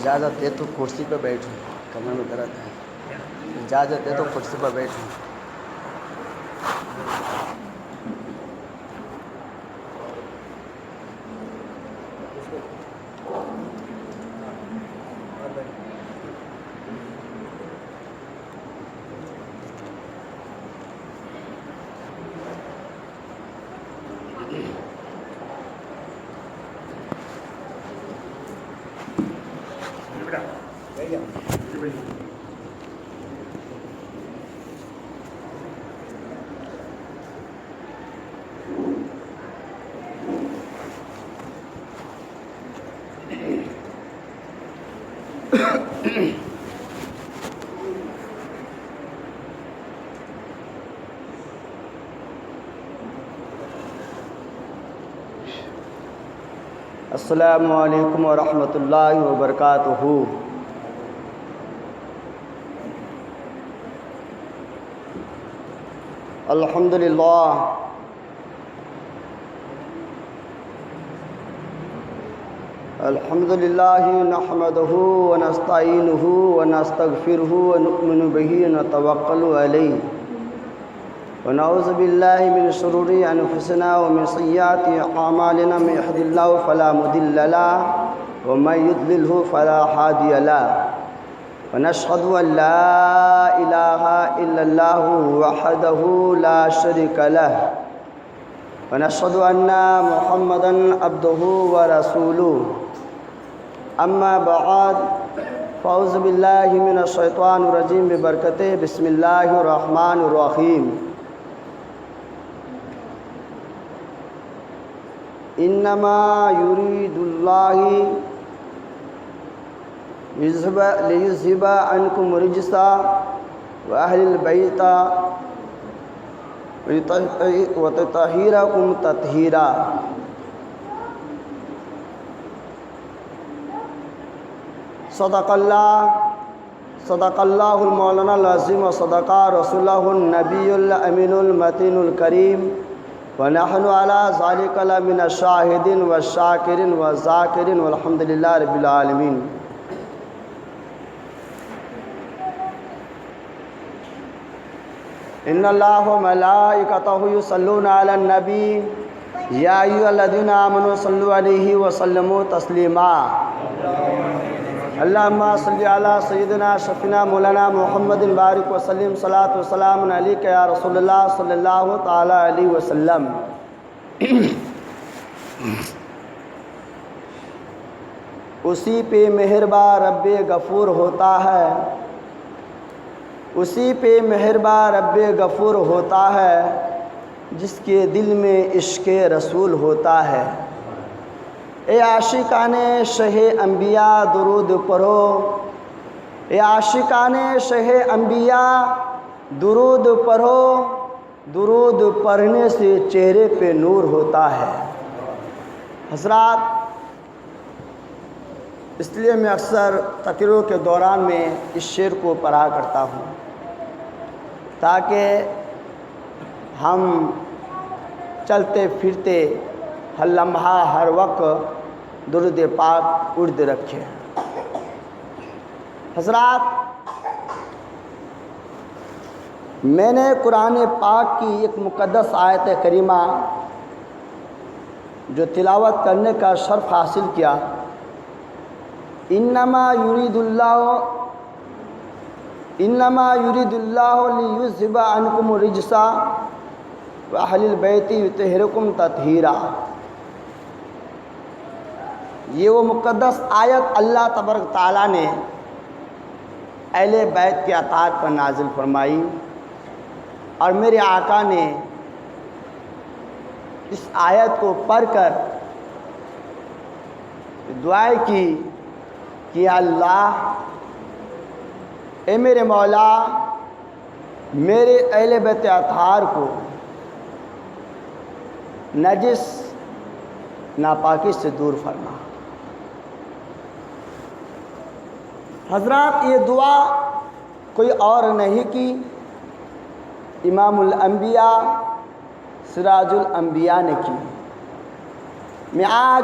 اجازت دے تو کرسی پہ بیٹھوں، کمر میں درد ہے، اجازت دے تو کرسی پہ بیٹھوں۔ السلام علیکم ورحمۃ اللہ وبرکاتہ۔ الحمد للہ نحمده ونستعینه ونستغفره ونؤمن به ونتوکل علیہ ونعوذ باللہ من شرور انفسنا ومن سیئات اعمالنا، من یهد اللہ فلا مضل له ومن یضلل فلا ہادی له، ونشهد ان لا الہ الا اللہ وحدہ لا شریک له، ونشهد ان محمدا عبدہ ورسولہ، اما بعد فاعوذ باللہ من الشیطان الرجیم ببرکتہ بسم اللہ الرحمن الرحیم۔ انما یرید اللہ لیذہب عنکم الرجس واہل البیت ویطہرکم تطہیرا۔ صدق اللہ المولانا العظیم وصدق رسولہ النبی الامین المتین الکریم، ونحن علی ذالک لمن الشاہدین والشاکرین والذاکرین والحمد للہ رب العالمین۔ ان اللہ وملائکتہ یصلون علی النبی یا ایھا الذین آمنوا صلوا علیہ وسلموا تسلیما۔ اللہم صلی علی سیدنا شفینا مولانا محمد بارک وسلم، صلاۃ وسلام علیک یا رسول اللہ صلی اللہ تعالی علیہ وسلم۔ اسی پہ مہرباں رب غفور ہوتا ہے، اسی پہ مہرباں رب غفور ہوتا ہے، جس کے دل میں عشق رسول ہوتا ہے۔ اے عاشقان شہ انبیاء درود پڑھو، اے عاشقان شہ انبیاء درود پڑھو، درود پڑھنے سے چہرے پہ نور ہوتا ہے۔ حضرات، اس لیے میں اکثر تقریروں کے دوران میں اس شعر کو پڑھا کرتا ہوں تاکہ ہم چلتے پھرتے ہر لمحہ ہر وقت درود پاک ارد رکھیں۔ حضرات، میں نے قرآن پاک کی ایک مقدس آیت کریمہ جو تلاوت کرنے کا شرف حاصل کیا، انما یرید اللہ لیذہب عنکم الرجس واہل البیت یطہرکم تطہیرا۔ یہ وہ مقدس آیت اللہ تبارک تعالیٰ نے اہل بیت کے اطاعت پر نازل فرمائی، اور میرے آقا نے اس آیت کو پڑھ کر دعائیں کی کہ اللہ، اے میرے مولا، میرے اہل بیت اطہار کو نجس ناپاکی سے دور فرما۔ حضرات، یہ دعا کوئی اور نہیں کی، امام الانبیاء سراج الانبیاء نے کی۔ معراج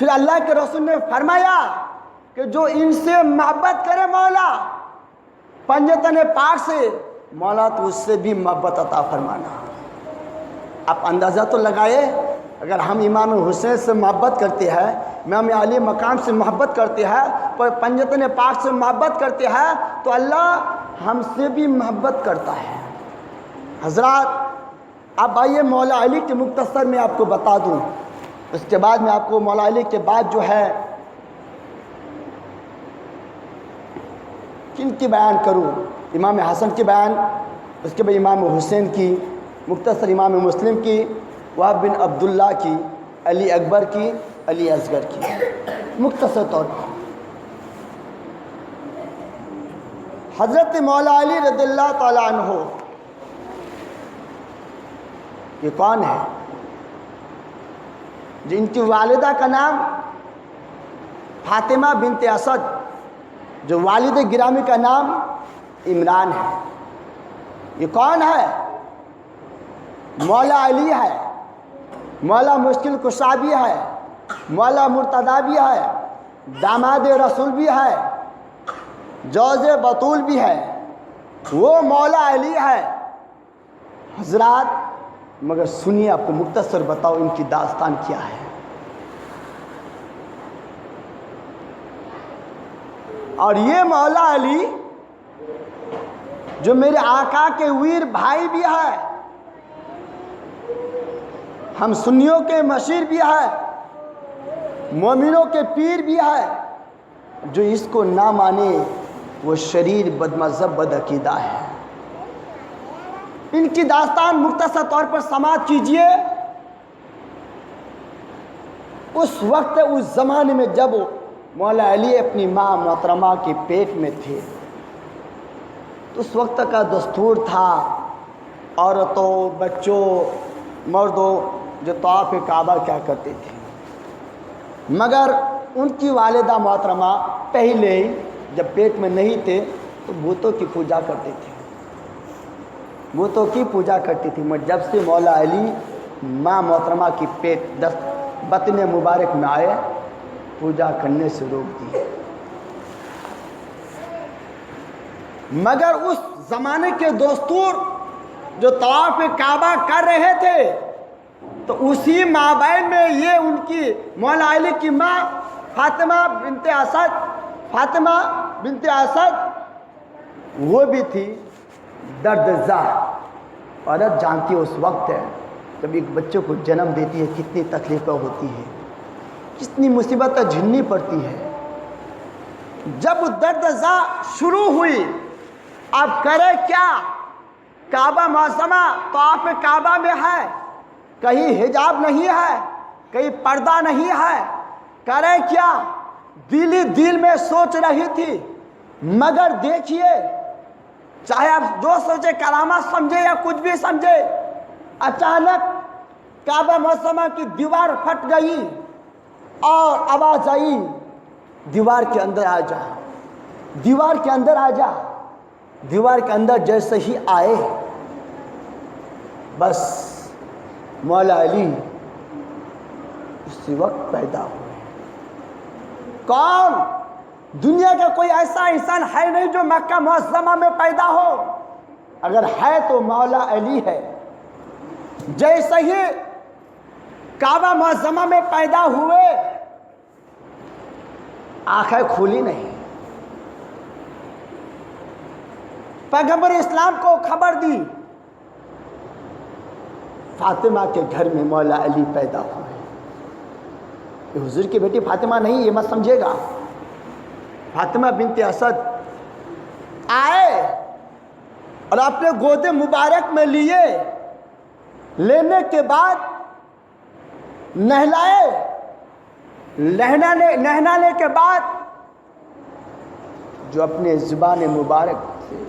پھر اللہ کے رسول نے فرمایا کہ جو ان سے محبت کرے مولا پنجتن پاک سے، مولا تو اس سے بھی محبت عطا فرمانا۔ آپ اندازہ تو لگائے، اگر ہم امام حسین سے محبت کرتے ہیں، امام علی مقام سے محبت کرتے ہیں، پنجتن پاک سے محبت کرتے ہیں، تو اللہ ہم سے بھی محبت کرتا ہے۔ حضرات اب آئیے مولا علی کے مختصر میں آپ کو بتا دوں، اس کے بعد میں آپ کو مولا علی کے بعد جو ہے کن کی بیان کروں، امام حسن کی بیان، اس کے بعد امام حسین کی، مختصر امام مسلم کی، وہب بن عبداللہ کی، علی اکبر کی، علی اصغر کی، مختصر طور پر۔ حضرت مولا علی رضی اللہ تعالیٰ عنہ یہ کون ہے؟ جن کی والدہ کا نام فاطمہ بنت اسد، جو والد گرامی کا نام عمران ہے۔ یہ کون ہے؟ مولا علی ہے، مولا مشکل کشا بھی ہے، مولا مرتضیٰ بھی ہے، داماد رسول بھی ہے، جوز بطول بھی ہے، وہ مولا علی ہے۔ حضرات مگر سنیے، آپ کو مختصر بتاؤ ان کی داستان کیا ہے۔ اور یہ مولا علی جو میرے آقا کے ویر بھائی بھی ہے، ہم سنیوں کے مشیر بھی ہے، مومنوں کے پیر بھی ہے، جو اس کو نہ مانے وہ شریر بد مذہب بد عقیدہ ہے۔ ان کی داستان مختصر طور پر سماعت کیجئے۔ اس وقت اس زمانے میں جب مولا علی اپنی ماں محترمہ کے پیٹ میں تھے، تو اس وقت کا دستور تھا عورتوں، بچوں، مردوں جو طواف کعبہ کیا کرتے تھے، مگر ان کی والدہ محترمہ پہلے ہی جب پیٹ میں نہیں تھے تو بتوں کی پوجا کرتے تھے، بتوں کی پوجا کرتی تھی۔ مگر جب سے مولا علی ماں محترمہ کی بطن مبارک میں آئے، پوجا کرنے سے روک دی۔ مگر اس زمانے کے دستور جو طواف کعبہ کر رہے تھے، تو اسی مابین میں یہ ان کی مولا علی کی ماں فاطمہ بنت اسد وہ بھی تھی درد زا۔ عورت جانتی ہے اس وقت ہے جب ایک بچے کو جنم دیتی ہے کتنی تکلیفیں ہوتی ہیں، کتنی مصیبتیں جھیلنی پڑتی ہے۔ جب درد زا شروع ہوئی، اب کرے کیا؟ کعبہ معظمہ طواف کعبہ میں ہے، کہیں حجاب نہیں ہے، کہیں پردہ نہیں ہے، کرے کیا؟ دل ہی دل میں سوچ رہی تھی۔ مگر دیکھیے، چاہے آپ جو سوچے کرامت سمجھے یا کچھ بھی سمجھے، اچانک کعبہ معظمہ کی دیوار پھٹ گئی اور آواز آئی، دیوار کے اندر آ جا، دیوار کے اندر آ جا۔ دیوار کے اندر جیسے ہی آئے، بس مولا علی اسی وقت پیدا ہوئے۔ کون؟ دنیا کا کوئی ایسا انسان ہے نہیں جو مکہ معظمہ میں پیدا ہو، اگر ہے تو مولا علی ہے۔ جیسے ہی کعبہ معظمہ میں پیدا ہوئے، آنکھیں کھولی نہیں، پیغمبر اسلام کو خبر دی، فاطمہ کے گھر میں مولا علی پیدا ہوئے۔ یہ حضور کی بیٹی فاطمہ نہیں، یہ مت سمجھے گا، فاطمہ بنت اسد آئے اور اپنے گود مبارک میں لیے، لینے کے بعد نہلائے، نہلانے کے بعد جو اپنے زبان مبارک سے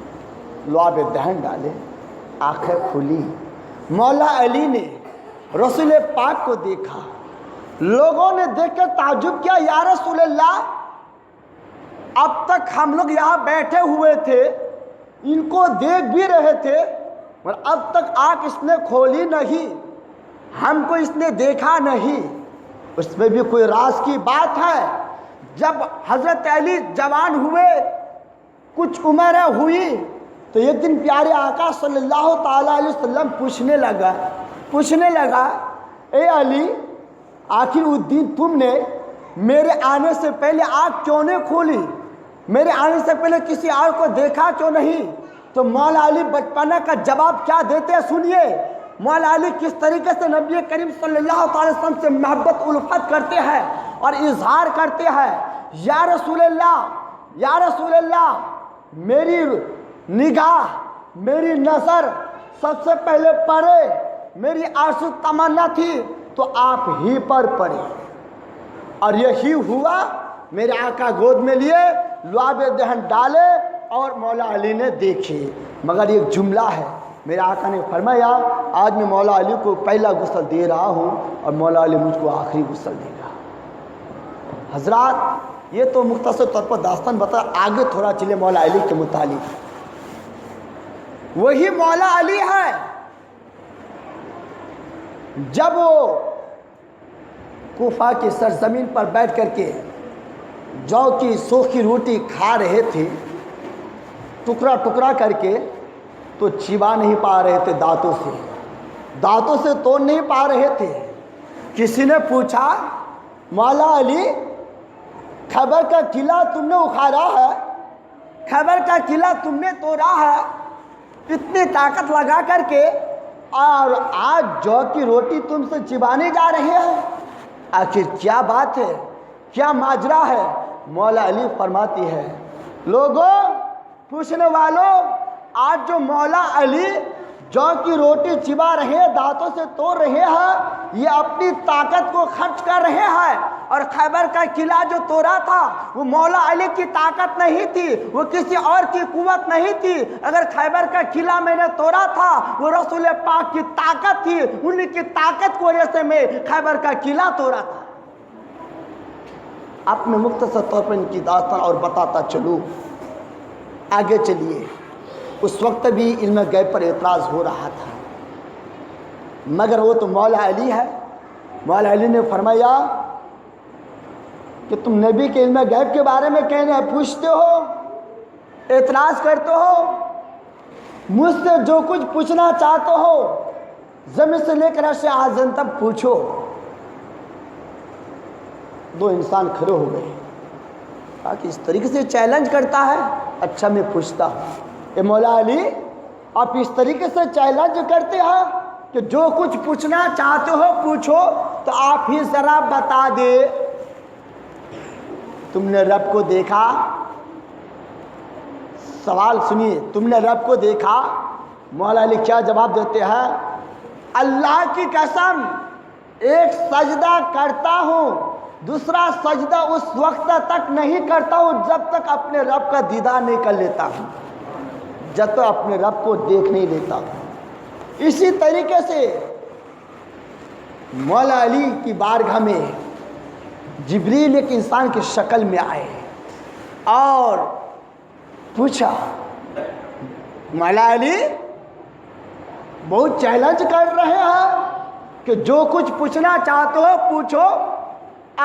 لعاب دہن ڈالے، آنکھیں کھلی۔ مولا علی نے رسول پاک کو دیکھا، لوگوں نے دیکھ کر تعجب کیا، یا رسول اللہ، اب تک ہم لوگ یہاں بیٹھے ہوئے تھے، ان کو دیکھ بھی رہے تھے، اور اب تک آنکھ اس نے کھولی نہیں، ہم کو اس نے دیکھا نہیں۔ اس میں بھی کوئی راز کی بات ہے۔ جب حضرت علی جوان ہوئے، کچھ عمر ہوئی، تو ایک دن پیارے آقا صلی اللہ تعالیٰ علیہ وسلم پوچھنے لگا اے علی، آخر اس دن تم نے میرے آنے سے پہلے آنکھ کیوں نہیں کھولی؟ میرے آنے سے پہلے کسی اور کو دیکھا کیوں نہیں؟ تو مولا علی بچپنا کا جواب کیا دیتے ہیں سنیے۔ مولا علی کس طریقے سے نبی کریم صلی اللہ تعالی وسلم سے محبت الفت کرتے ہیں اور اظہار کرتے ہیں۔ یا رسول اللہ، میری نگاہ، میری نظر سب سے پہلے پڑے، میری آرزو تمنا تھی تو آپ ہی پر پڑے، اور یہی ہوا۔ میرے آقا گود میں لیے، لعاب دہن ڈالے اور مولا علی نے دیکھے۔ مگر ایک جملہ ہے، میرے آقا نے فرمایا آج میں مولا علی کو پہلا غسل دے رہا ہوں اور مولا علی مجھ کو آخری غسل دے گا۔ حضرات یہ تو مختصر طور پر داستان بتا، آگے تھوڑا چلے مولا علی کے متعلق۔ وہی مولا علی ہے جب وہ کوفہ کی سرزمین پر بیٹھ کر کے جو کی سوکھی روٹی کھا رہے تھے، ٹکڑا ٹکڑا کر کے، تو چبا نہیں پا رہے تھے، دانتوں سے توڑ نہیں پا رہے تھے۔ کسی نے پوچھا مولا علی، خیبر کا قلعہ تم نے اکھاڑا ہے، خیبر کا قلعہ تم نے توڑا ہے اتنی طاقت لگا کر کے، اور آج جو کی روٹی تم سے چبانے جا رہے ہیں، آخر کیا بات ہے، کیا ماجرا ہے؟ مولا علی فرماتی ہے لوگوں، پوچھنے والوں، آج جو مولا علی جو کی روٹی چبا رہے ہیں، دانتوں سے توڑ رہے ہیں، یہ اپنی طاقت کو خرچ کر رہے ہیں۔ اور خیبر کا قلعہ جو توڑا تھا وہ مولا علی کی طاقت نہیں تھی، وہ کسی اور کی قوت نہیں تھی۔ اگر خیبر کا قلعہ میں نے توڑا تھا وہ رسول پاک کی طاقت تھی، انہی کی طاقت کی وجہ سے میں خیبر کا قلعہ توڑا تھا۔ اب میں مختصر طور پر ان کی داستان اور بتاتا چلوں، آگے چلیے۔ اس وقت بھی علم غیب پر اعتراض ہو رہا تھا، مگر وہ تو مولا علی ہے۔ مولا علی نے فرمایا کہ تم نبی کے علم غیب کے بارے میں کہنے پوچھتے ہو، اعتراض کرتے ہو، مجھ سے جو کچھ پوچھنا چاہتے ہو زمین سے لے کر عرش اعظم تک پوچھو۔ دو انسان کھڑے ہو گئے، کہا کہ اس طریقے سے چیلنج کرتا ہے، اچھا میں پوچھتا ہوں، اے مولا علی آپ اس طریقے سے چیلنج کرتے ہیں کہ جو کچھ پوچھنا چاہتے ہو پوچھو، تو آپ ہی ذرا بتا دے تم نے رب کو دیکھا؟ سوال سنیے، تم نے رب کو دیکھا؟ مولا علی کیا جواب دیتے ہیں؟ اللہ کی قسم ایک سجدہ کرتا ہوں، دوسرا سجدہ اس وقت تک نہیں کرتا ہوں جب تک اپنے رب کا دیدار نہیں کر لیتا ہوں، جب تک اپنے رب کو دیکھ نہیں لیتا ہوں۔ اسی طریقے سے مولا علی کی بارگاہ میں جبریل ایک انسان کی شکل میں آئے اور پوچھا مولا علی بہت چیلنج کر رہے ہیں کہ جو کچھ پوچھنا چاہتے ہو پوچھو،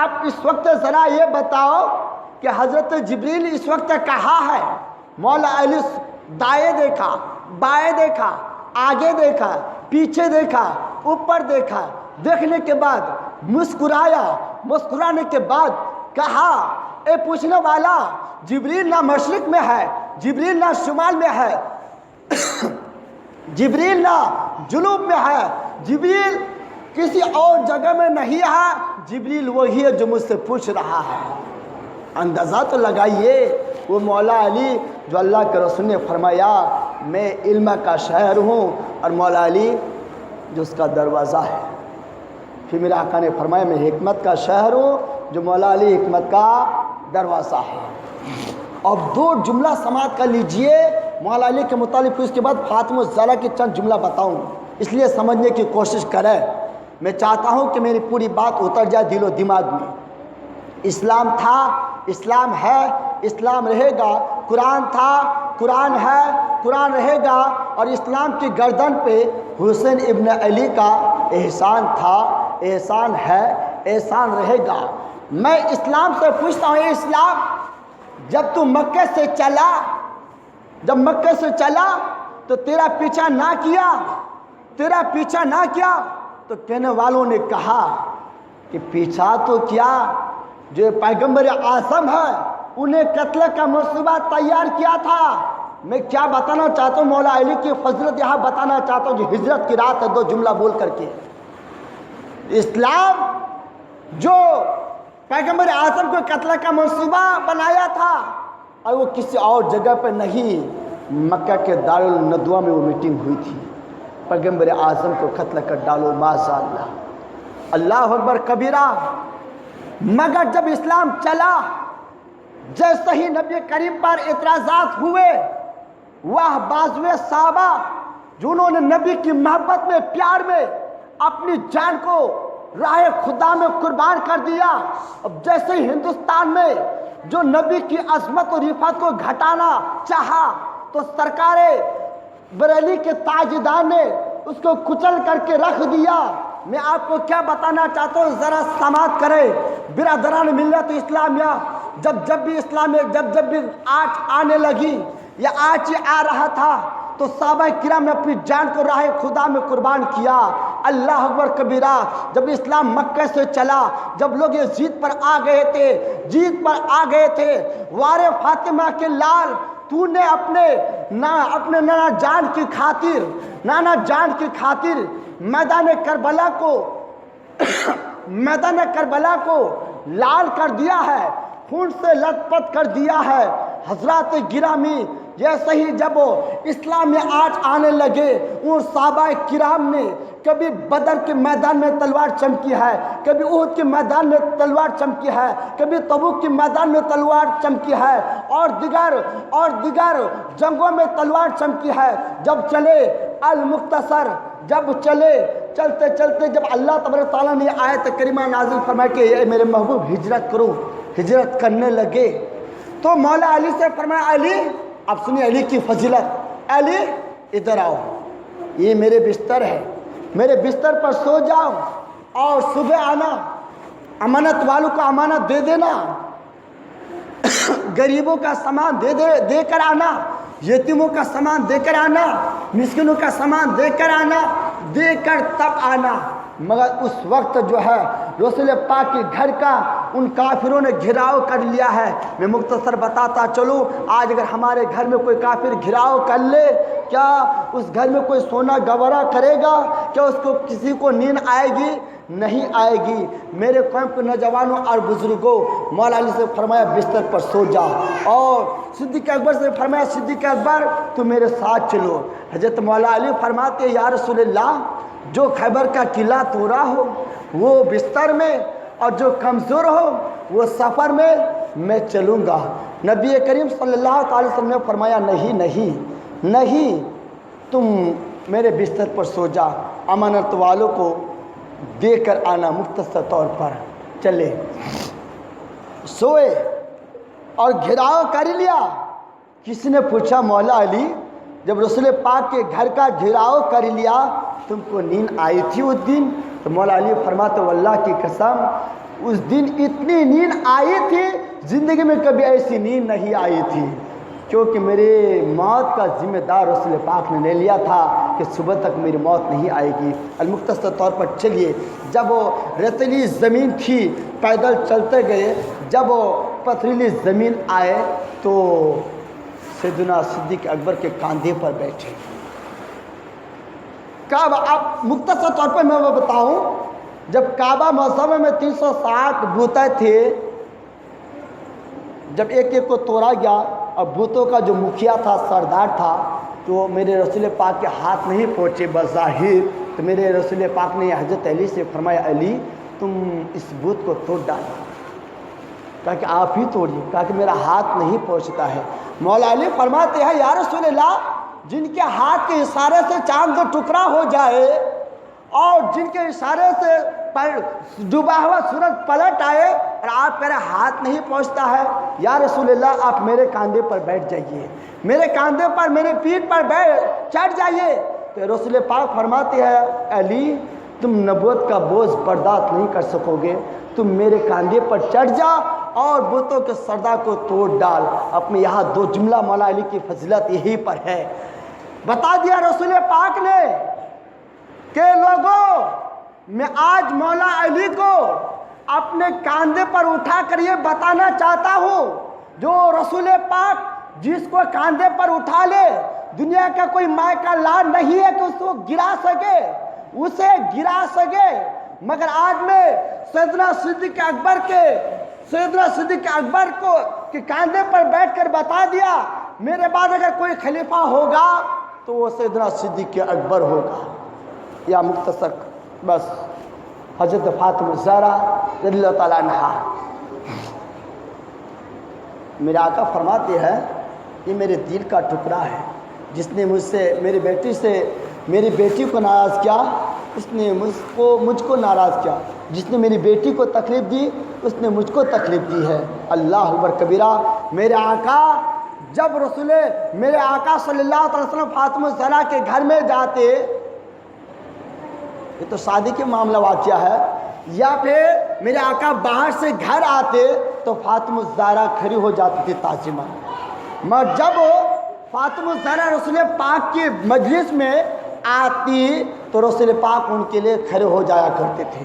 آپ اس وقت ذرا یہ بتاؤ کہ حضرت جبریل اس وقت کہاں ہے؟ مولا علی دائیں دیکھا، بائیں دیکھا، آگے دیکھا، پیچھے دیکھا، اوپر دیکھا، دیکھنے کے بعد مسکرایا، مسکرانے کے بعد کہا اے پوچھنے والا، جبریل نہ مشرق میں ہے، جبریل نہ شمال میں ہے، جبریل نہ جنوب میں ہے، جبریل کسی اور جگہ میں نہیں ہے، جبریل وہی ہے جو مجھ سے پوچھ رہا ہے۔ اندازہ تو لگائیے وہ مولا علی جو اللہ کے رسول نے فرمایا میں علم کا شہر ہوں، اور مولا علی جو اس کا دروازہ ہے۔ پھر میرے آقا نے فرمایا میں حکمت کا شہر ہوں، جو مولا علی حکمت کا دروازہ ہے۔ اب دو جملہ سماعت کر لیجئے مولا علی کے متعلق، اس کے بعد فاطمہ الزہرا کے چند جملہ بتاؤں، اس لیے سمجھنے کی کوشش کریں۔ میں چاہتا ہوں کہ میری پوری بات اتر جائے دل و دماغ میں۔ اسلام تھا، اسلام ہے، اسلام رہے گا، قرآن تھا، قرآن ہے، قرآن رہے گا، اور اسلام کی گردن پہ حسین ابن علی کا احسان تھا، احسان ہے، احسان رہے گا۔ میں اسلام سے پوچھتا ہوں، اے اسلام، جب تو مکہ سے چلا تو تیرا پیچھا نہ کیا تو کہنے والوں نے کہا کہ پیچھا تو کیا، جو پیغمبر اعظم ہے انہیں قتل کا منصوبہ تیار کیا تھا۔ میں کیا بتانا چاہتا ہوں، مولا علی کی فضیلت یہاں بتانا چاہتا ہوں، جو ہجرت کی رات ہے، دو جملہ بول کر کے، اسلام جو پیغمبر اعظم کو قتل کا منصوبہ بنایا تھا، اور وہ کسی اور جگہ پہ نہیں، مکہ کے دارالندوہ میں وہ میٹنگ ہوئی تھی، پیغمبر اعظم کو قتل کر ڈالو، معاذ اللہ، اللہ اکبر کبیرہ۔ مگر جب اسلام چلا، جیسے ہی نبی کریم پر اعتراضات ہوئے، وہ بازوے صحابہ جنہوں نے نبی کی محبت میں، پیار میں اپنی جان کو راہ خدا میں قربان کر دیا، اب جیسے ہی ہندوستان میں جو نبی کی عظمت اور رفعت کو گھٹانا چاہا تو سرکار بریلی کے تاجدار نے اس کو کچل کر کے رکھ دیا۔ میں آپ کو کیا بتانا چاہتا ہوں، ذرا سماعت کرے برادران ملت اسلامیہ، جب بھی آج آنے لگی یا آج ہی آ رہا تھا تو صحابہ کرام نے اپنی جان کو راہ خدا میں قربان کیا۔ اللہ اکبر کبیرہ۔ جب اسلام مکہ سے چلا، جب لوگ یہ جیت پر آ گئے تھے، وار فاطمہ کے لال، تو نے اپنے نانا جان کی خاطر میدان کربلا کو لال کر دیا ہے، خون سے لت پت کر دیا ہے۔ حضرات گرامی، جیسے ہی جب اسلام میں آج آنے لگے، ان صحابہ کرام نے کبھی بدر کے میدان میں تلوار چمکی ہے، کبھی احد کے میدان میں تلوار چمکی ہے، کبھی تبوک کے میدان میں تلوار چمکی ہے، اور دیگر جنگوں میں تلوار چمکی ہے۔ جب چلے المختصر، چلتے جب اللہ تبارک تعالیٰ نے آیت کریمہ نازل فرمایا کہ اے میرے محبوب ہجرت کرو، ہجرت کرنے لگے تو مولا علی سے فرمایا، علی، اب سنیے علی کی فضیلت، علی ادھر آؤ، یہ میرے بستر ہے، میرے بستر پر سو جاؤ، اور صبح آنا، امانت والوں کو امانت دے دینا، غریبوں کا سامان دے کر آنا، یتیموں کا سامان دے کر آنا، مسکینوں کا سامان دے کر تب آنا۔ مگر اس وقت جو ہے رسول پاک کے گھر کا ان کافروں نے گھراؤ کر لیا ہے۔ میں مختصر بتاتا چلوں، آج اگر ہمارے گھر میں کوئی کافر گھراؤ کر لے، کیا اس گھر میں کوئی سونا گورا کرے گا؟ کیا اس کو کسی کو نیند آئے گی؟ نہیں آئے گی۔ میرے قوم کے نوجوانوں اور بزرگوں، مولا علی سے فرمایا بستر پر سو جا، اور صدیق اکبر سے فرمایا صدیق اکبر تو میرے ساتھ چلو۔ حضرت مولا علی فرماتے یا رسول اللہ، جو خیبر کا قلعہ توڑا ہو وہ بستر میں، اور جو کمزور ہو وہ سفر میں، میں چلوں گا۔ نبی کریم صلی اللہ علیہ وسلم نے فرمایا نہیں، تم میرے بستر پر سو جا، امانت والوں کو دے کر آنا۔ مختصر طور پر چلے، سوئے اور گھراؤ کر لیا۔ کسی نے پوچھا مولا علی، جب رسول پاک کے گھر کا گھراؤ کر لیا تم کو نیند آئی تھی اس دن؟ تو مولا علی فرماتے واللہ کی قسم، اس دن اتنی نیند آئی تھی، زندگی میں کبھی ایسی نیند نہیں آئی تھی، کیونکہ میرے موت کا ذمہ دار رسول پاک نے لے لیا تھا کہ صبح تک میری موت نہیں آئے گی۔ المختصر طور پر چلیے، جب وہ ریتیلی زمین تھی پیدل چلتے گئے، جب وہ پتھریلی زمین آئے تو سیدنا صدیق اکبر کے کاندھے پر بیٹھے۔ کعبہ، اب مختصر طور پر میں وہ بتاؤں، جب کعبہ معظمہ میں 360 بوتے تھے، جب ایک ایک کو توڑا گیا اور بوتوں کا جو مکھیا تھا، سردار تھا، تو میرے رسول پاک کے ہاتھ نہیں پہنچے بظاہر، تو میرے رسول پاک نے حضرت علی سے فرمایا علی تم اس بت کو توڑ ڈالو، کہا کہ آپ ہی توڑیے، کہا کہ میرا ہاتھ نہیں پہنچتا ہے۔ مولا علی فرماتے ہیں یا رسول اللہ، جن کے ہاتھ کے اشارے سے چاند کا ٹکڑا ہو جائے اور جن کے اشارے سے ڈوبا ہوا سورج پلٹ آئے اور آپ کہہ رہے ہاتھ نہیں پہنچتا ہے، یا رسول اللہ آپ میرے کاندھے پر بیٹھ جائیے، میرے کاندھے پر، میرے پیٹھ پر چڑھ جائیے۔ تو رسول پاک فرماتے ہیں علی تم نبوت کا بوجھ برداشت نہیں کر سکو گے، تم میرے کاندھے پر چڑھ جا اور بتوں کے سردا کو توڑ ڈال۔ اپنے یہاں دو جملہ مولا علی کی فضیلت یہی پر ہے۔ بتا دیا رسول پاک نے کہ لوگوں، میں آج مولا علی کو اپنے کاندھے پر اٹھا کر یہ بتانا چاہتا ہوں، جو رسول پاک جس کو کاندھے پر اٹھا لے، دنیا کا کوئی ماں کا لاڈ نہیں ہے کہ اس کو گرا سکے، اسے گرا سکے۔ مگر آج میں سیدنا صدیق اکبر کو کہ کاندھے پر بیٹھ کر بتا دیا، میرے بعد اگر کوئی خلیفہ ہوگا تو وہ سیدنا صدیق اکبر ہوگا۔ یا مختصر بس حضرت فاطمہ زہرا رضی اللہ تعالیٰ عنہا، میرے آقا فرماتے ہیں یہ میرے دل کا ٹکڑا ہے، جس نے میری بیٹی کو ناراض کیا، اس نے مجھ کو ناراض کیا، جس نے میری بیٹی کو تکلیف دی اس نے مجھ کو تکلیف دی ہے۔ اللہ اکبر کبیرہ۔ میرے آقا صلی اللہ علیہ وسلم فاطمہ زہرا کے گھر میں جاتے، یہ تو شادی کے معاملہ واقعہ ہے، یا پھر میرے آقا باہر سے گھر آتے تو فاطمہ زہرا کھڑی ہو جاتی تھی تعظیماً۔ مگر جب فاطمہ زہرا رسول پاک کی مجلس میں آتی تو رسول پاک ان کے لیے کھڑے ہو جایا کرتے تھے۔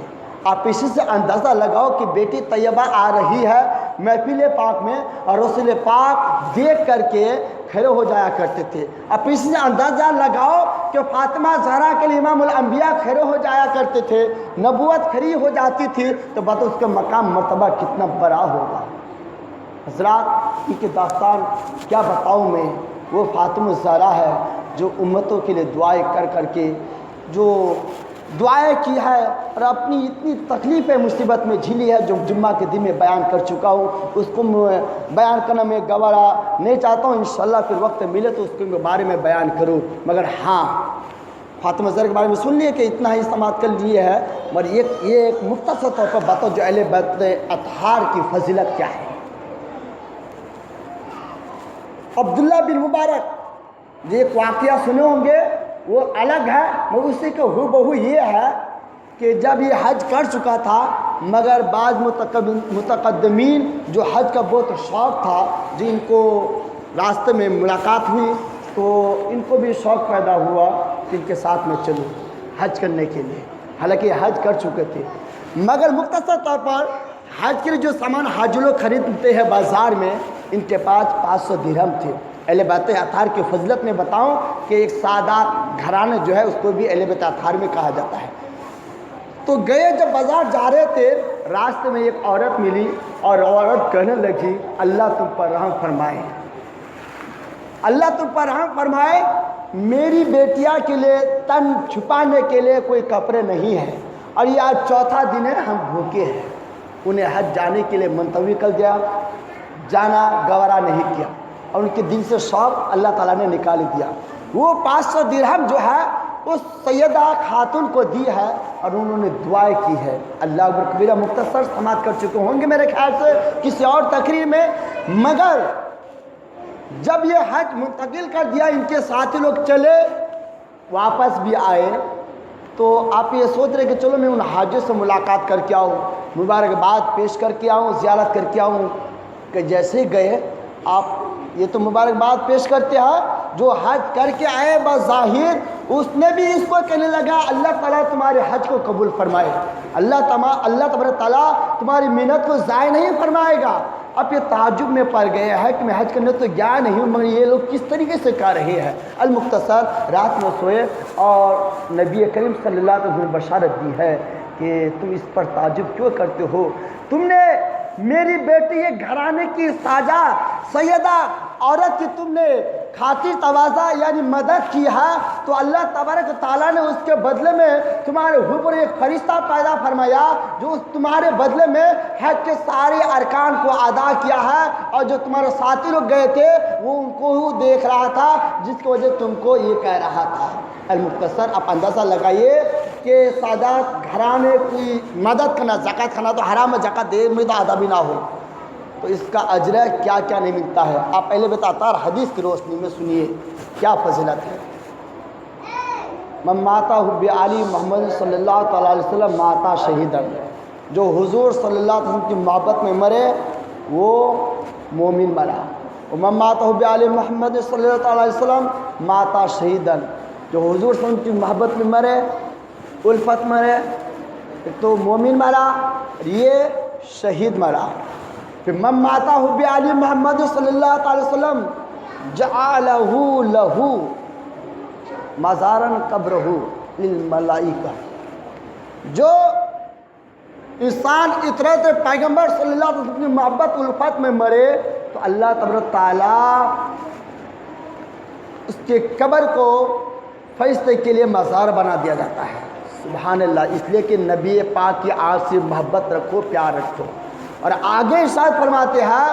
آپ اسی سے اندازہ لگاؤ کہ بیٹی طیبہ آ رہی ہے محفل پاک میں اور رسول پاک دیکھ کر کے کھڑے ہو جایا کرتے تھے۔ آپ اسی سے اندازہ لگاؤ کہ فاطمہ زہرا کے لیے امام الانبیاء کھڑے ہو جایا کرتے تھے، نبوت کھڑی ہو جاتی تھی، تو بات اس کا مقام مرتبہ کتنا بڑا ہوگا۔ حضرات، ان کی داستان کیا بتاؤں میں؟ وہ فاطمہ زہرا ہے جو امتوں کے لیے دعائیں کر کر کے جو دعائیں کی ہے اور اپنی اتنی تکلیف مصیبت میں جھیلی ہے، جو جمعہ کے دن میں بیان کر چکا ہوں، اس کو بیان کرنا میں گوارا نہیں چاہتا ہوں۔ انشاءاللہ پھر وقت ملے تو اس کے بارے میں بیان کروں۔ مگر ہاں، فاطمہ زہرا کے بارے میں سن لیے کہ اتنا ہی سماعت کر لیے ہے، مگر یہ ایک مختصر طور پر بتاؤ جو اہل بیت اطہار کی فضیلت کیا ہے۔ عبداللہ بن مبارک، جو ایک واقعہ سنے ہوں گے وہ الگ ہے، مگر اسی کے ہو بہو یہ ہے کہ جب یہ حج کر چکا تھا، مگر بعض متقدمین جو حج کا بہت شوق تھا، جن کو راستے میں ملاقات ہوئی تو ان کو بھی شوق پیدا ہوا کہ ان کے ساتھ میں چلوں حج کرنے کے لیے، حالانکہ یہ حج کر چکے تھے۔ مگر مختصر طور پر حج کے لیے جو سامان حاجی لوگ خریدتے ہیں بازار میں، ان کے پاس 500 درہم تھے۔ اہل بیت اطہار کی فضیلت میں بتاؤں کہ ایک سادہ گھرانے جو ہے اس کو بھی اہل بیت اطہار میں کہا جاتا ہے۔ تو گئے جب بازار جا رہے تھے، راستے میں ایک عورت ملی اور عورت کہنے لگی، اللہ تم پر رحم فرمائے، اللہ تم پر رحم فرمائے، میری بیٹیاں کے لیے تن چھپانے کے لیے کوئی کپڑے نہیں ہیں اور یہ آج چوتھا دن ہے ہم بھوکے ہیں۔ انہیں حج جانے کے لیے منتوی کر دیا، جانا گوارا نہیں کیا اور ان کے دل سے شوق اللہ تعالیٰ نے نکال دیا۔ وہ 500 درہم جو ہے اس سیدہ خاتون کو دی ہے اور انہوں نے دعائیں کی ہے۔ اللہ اکبر کبیرہ۔ مختصر سماعت کر چکے ہوں گے میرے خیال سے کسی اور تقریر میں، مگر جب یہ حج منتقل کر دیا، ان کے ساتھی لوگ چلے واپس بھی آئے، تو آپ یہ سوچ رہے کہ چلو میں ان حاجی سے ملاقات کر کے آؤں، مبارکباد پیش کر کے آؤں، زیارت کر کے آؤں، کہ جیسے گئے آپ یہ تو مبارکباد پیش کرتے ہیں، جو حج کر کے آئے بظاہر اس نے بھی اس کو کہنے لگا اللہ تعالیٰ تمہارے حج کو قبول فرمائے، اللہ تبارک تعالیٰ تمہاری محنت کو ضائع نہیں فرمائے گا۔ اب یہ تعجب میں پڑ گئے ہے کہ میں حج کرنے تو گیا نہیں ہوں، مگر یہ لوگ کس طریقے سے کر رہے ہیں۔ المختصر رات میں سوئے اور نبی کریم صلی اللہ علیہ وسلم نے بشارت دی ہے کہ تم اس پر تعجب کیوں کرتے ہو؟ تم نے میری بیٹی یہ گھرانے کی ساجہ سیدہ عورت کی تم نے خاطر تواضع یعنی مدد کی ہے، تو اللہ تبارک تعالیٰ نے اس کے بدلے میں تمہارے اوپر ایک فرشتہ پیدا فرمایا جو تمہارے بدلے میں حج کے سارے ارکان کو ادا کیا ہے، اور جو تمہارے ساتھی لوگ گئے تھے وہ ان کو دیکھ رہا تھا، جس کی وجہ تم کو یہ کہہ رہا تھا۔ المختصر آپ اندازہ لگائیے کہ سادات گھرانے کی مدد کرنا، زکوٰۃ کھانا تو حرام ہے، زکوٰۃ دے میں تو ادا بھی نہ ہو تو اس کا اجر کیا کیا نہیں ملتا ہے۔ آپ اہل بیت اطہار حدیث کی روشنی میں سنیے کیا فضیلت ہے۔ من ماتا حب علی محمد صلی اللہ تعالیٰ علیہ وسلم ماتا شہیدن، جو حضور صلی اللہ علیہ وسلم کی محبت میں مرے وہ مومن مرا۔ ومن ماتا حب علی محمد صلی اللہ تعالیٰ علیہ وسلم ماتا شہیدن، جو حضور صلی اللہ علیہ وسلم کی محبت میں مرے، الفت مرے، تو مومن مرا اور یہ شہید مرا۔ پھر من ماتا حب علی محمد صلی اللہ تعالیٰ علیہ وسلم جعلہ لہو مزارن قبرہ للملائکہ، جو انسان اطرت پیغمبر صلی اللہ علیہ وسلم کی محبت الفت میں مرے تو اللہ تبارک تعالیٰ اس کے قبر کو فرشتے کے لیے مزار بنا دیا جاتا ہے۔ سبحان اللہ، اس لیے کہ نبی پاک کی آگ سے محبت رکھو، پیار رکھو۔ اور آگے ارشاد فرماتے ہیں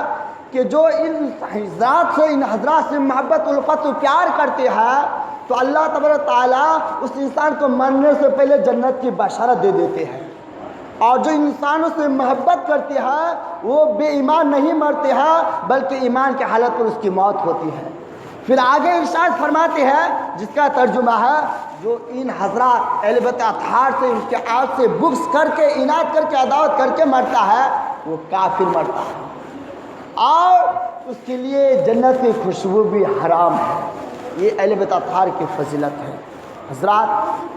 کہ جو ان حضرات سے محبت الفت و پیار کرتے ہیں تو اللہ تبارک تعالیٰ اس انسان کو مرنے سے پہلے جنت کی بشارت دے دیتے ہیں، اور جو انسانوں سے محبت کرتے ہیں وہ بے ایمان نہیں مرتے ہیں بلکہ ایمان کی حالت پر اس کی موت ہوتی ہے۔ پھر آگے ارشاد فرماتے ہیں جس کا ترجمہ ہے جو ان حضرات اہل بیت اطہار سے ان کے آگ سے بغض کر کے، اناد کر کے، عداوت کر کے مرتا ہے وہ کافر مرتا ہے، اور اس کے لیے جنت کی خوشبو بھی حرام ہے۔ یہ اہل بیت اطہار کی فضیلت ہے۔ حضرات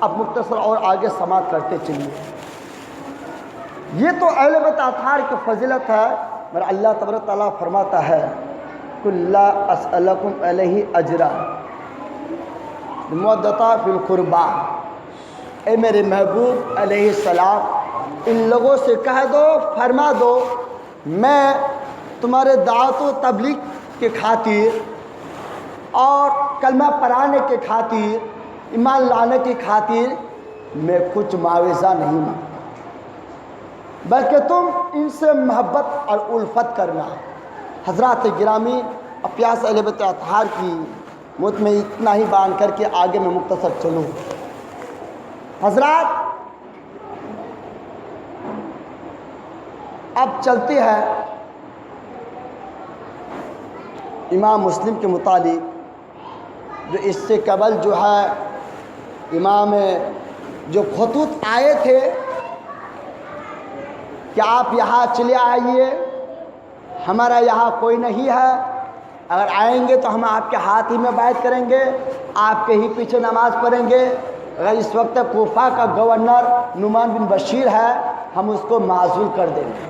اب مختصر اور آگے سماعت کرتے چلیے۔ یہ تو اہل بیت اطہار کی فضیلت ہے، مگر اللہ تبارک تعالیٰ فرماتا ہے قُل لَا أَسْأَلُكُمْ عَلَيْهِ أَجْرًا مُوَدَّةً فِي الْقُرْبَى، اے میرے محبوب علیہ السلام ان لوگوں سے کہہ دو، فرما دو، میں تمہارے دعوت و تبلیغ کے خاطر اور کلمہ پڑھانے کے خاطر، ایمان لانے کی خاطر میں کچھ معاوضہ نہیں مانگتا، بلکہ تم ان سے محبت اور الفت کرنا۔ حضرات گرامی، پیاس اہل بیت اطہار کی موت میں اتنا ہی بیان کر کے آگے میں مختصر چلوں۔ حضرات اب چلتے ہیں امام مسلم کے متعلق، جو اس سے قبل جو ہے امام جو خطوط آئے تھے کہ آپ یہاں چلے آئیے، ہمارا یہاں کوئی نہیں ہے، اگر آئیں گے تو ہم آپ کے ہاتھ ہی میں بیعت کریں گے، آپ کے ہی پیچھے نماز پڑھیں گے۔ اگر اس وقت کوفہ کا گورنر نعمان بن بشیر ہے ہم اس کو معزول کر دیں گے،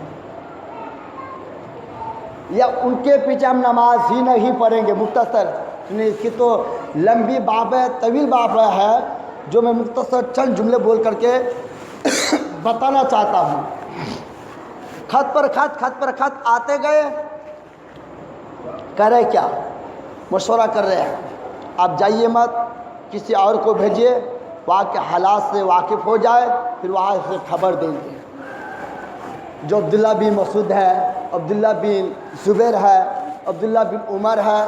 یا ان کے پیچھے ہم نماز ہی نہیں پڑھیں گے۔ مختصر اس کی تو لمبی باب ہے، طویل باب ہے، جو میں مختصر چند جملے بول کر کے بتانا چاہتا ہوں۔ خط پر خط آتے گئے، کرے کیا؟ مشورہ کر رہے ہیں آپ جائیے مت، کسی اور کو بھیجیے، وہاں کے حالات سے واقف ہو جائے، پھر وہاں سے خبر دیں گے۔ جو عبداللہ بن مسعود ہے، عبداللہ بن زبیر ہے، عبداللہ بن عمر ہے،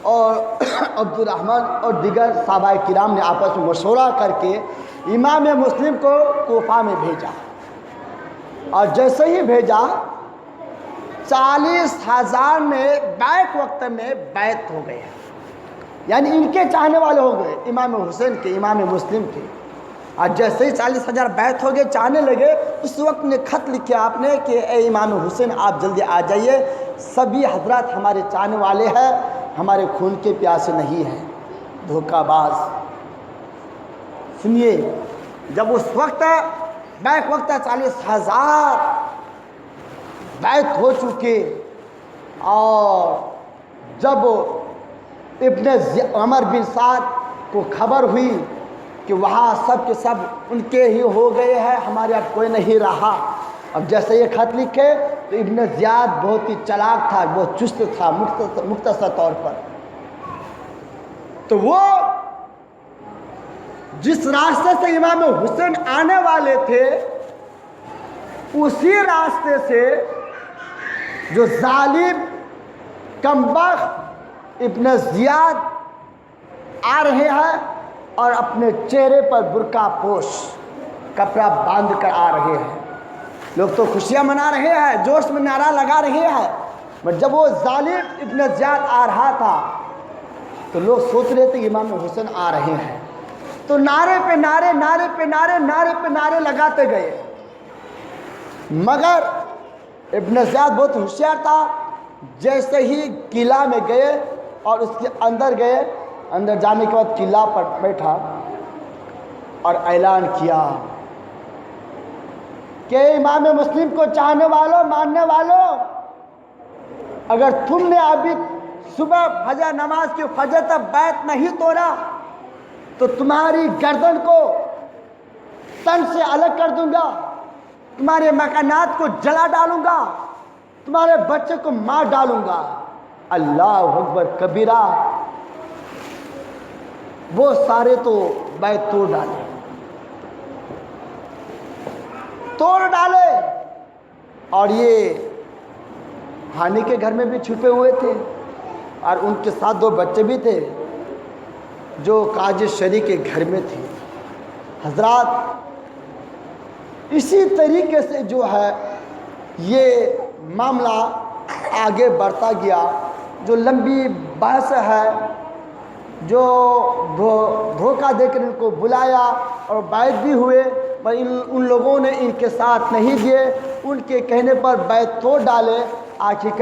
اور عبد الرحمن اور دیگر صحابہ کرام نے آپس میں مشورہ کر کے امام مسلم کو کوفہ میں بھیجا، اور جیسے ہی بھیجا 40,000 میں بیک وقت میں بیعت ہو گئے، یعنی ان کے چاہنے والے ہو گئے، امام حسین کے، امام مسلم کے۔ اور جیسے ہی 40,000 بیعت ہو گئے، چاہنے لگے، اس وقت نے خط لکھے آپ نے کہ اے امام حسین آپ جلدی آ جائیے، سبھی حضرات ہمارے چاہنے والے ہیں، ہمارے خون کے پیاسے نہیں ہیں، دھوکہ باز۔ سنیے، جب اس وقت بیک وقت 40,000 بیعت ہو چکے، اور جب ابن عمر بن سعد کو خبر ہوئی کہ وہاں سب کے سب ان کے ہی ہو گئے ہیں، ہمارے اب کوئی نہیں رہا، اب جیسے یہ خط لکھے تو ابن زیاد بہت ہی چلاک تھا، بہت چست تھا مختصر طور پر، تو وہ جس راستے سے امام حسین آنے والے تھے اسی راستے سے جو ظالم کمبخت ابن زیاد آ رہے ہیں اور اپنے چہرے پر برقع پوش کپڑا باندھ کر آ رہے ہیں۔ لوگ تو خوشیاں منا رہے ہیں، جوش میں نعرہ لگا رہے ہیں، بٹ جب وہ ظالم ابن زیاد آ رہا تھا تو لوگ سوچ رہے تھے امام حسین آ رہے ہیں، تو نعرے پہ نعرے، نعرے پہ نعرے، نعرے پہ نعرے لگاتے گئے، مگر ابن زیاد بہت ہوشیار تھا، جیسے ہی قلعہ میں گئے اور اس کے اندر گئے، اندر جانے کے بعد قلعہ پر بیٹھا اور اعلان کیا کہ امام مسلم کو چاہنے والوں، ماننے والوں، اگر تم نے ابھی صبح فجر نماز کی فجر تک بیعت نہیں توڑا تو تمہاری گردن کو تن سے الگ کر دوں گا، تمہارے مکانات کو جلا ڈالوں گا، تمہارے بچے کو مار ڈالوں گا۔ اللہ اکبر کبیرہ۔ وہ سارے تو بیعت توڑ ڈالے اور یہ ہانی کے گھر میں بھی چھپے ہوئے تھے اور ان کے ساتھ 2 بچے بھی تھے جو قاضی شریع کے گھر میں تھے۔ حضرات، اسی طریقے سے جو ہے یہ معاملہ آگے بڑھتا گیا، جو لمبی بحث ہے، جو دھوکہ دے کر ان کو بلایا اور بیعت بھی ہوئے، پر ان لوگوں نے ان کے ساتھ نہیں دیے، ان کے کہنے پر بیعت توڑ ڈالے۔ آخر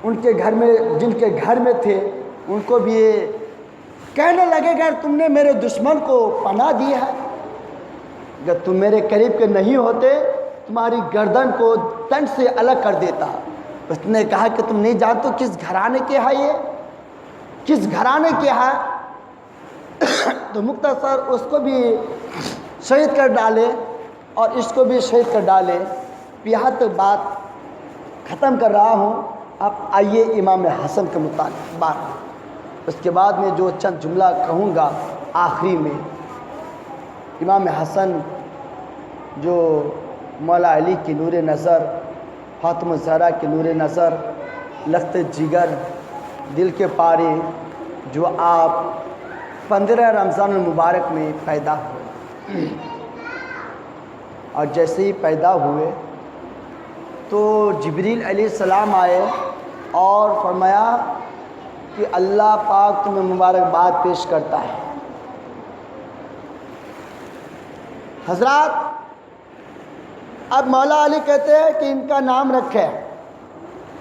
ان کے گھر میں، جن کے گھر میں تھے، ان کو بھی یہ کہنے لگے کہ تم نے میرے دشمن کو پناہ دی ہے، اگر تم میرے قریب کے نہیں ہوتے تمہاری گردن کو تن سے الگ کر دیتا۔ اس نے کہا کہ تم نہیں جانتے کس گھرانے کے ہے، یہ کس گھرانے کے ہے؟ تو مختصر اس کو بھی شہید کر ڈالے اور اس کو بھی شہید کر ڈالے۔ یہاں تک بات ختم کر رہا ہوں۔ اب آئیے امام حسن کے متعلق بات، اس کے بعد میں جو چند جملہ کہوں گا آخری میں۔ امام حسن جو مولا علی کی نور نظر، فاطمہ الزہرا کی نور نظر، لخت جگر، دل کے پارے، جو آپ 15 رمضان المبارک میں پیدا ہوئے، اور جیسے ہی پیدا ہوئے تو جبریل علیہ السلام آئے اور فرمایا کہ اللہ پاک تمہیں مبارکباد پیش کرتا ہے۔ حضرات، اب مولا علی کہتے ہیں کہ ان کا نام رکھے،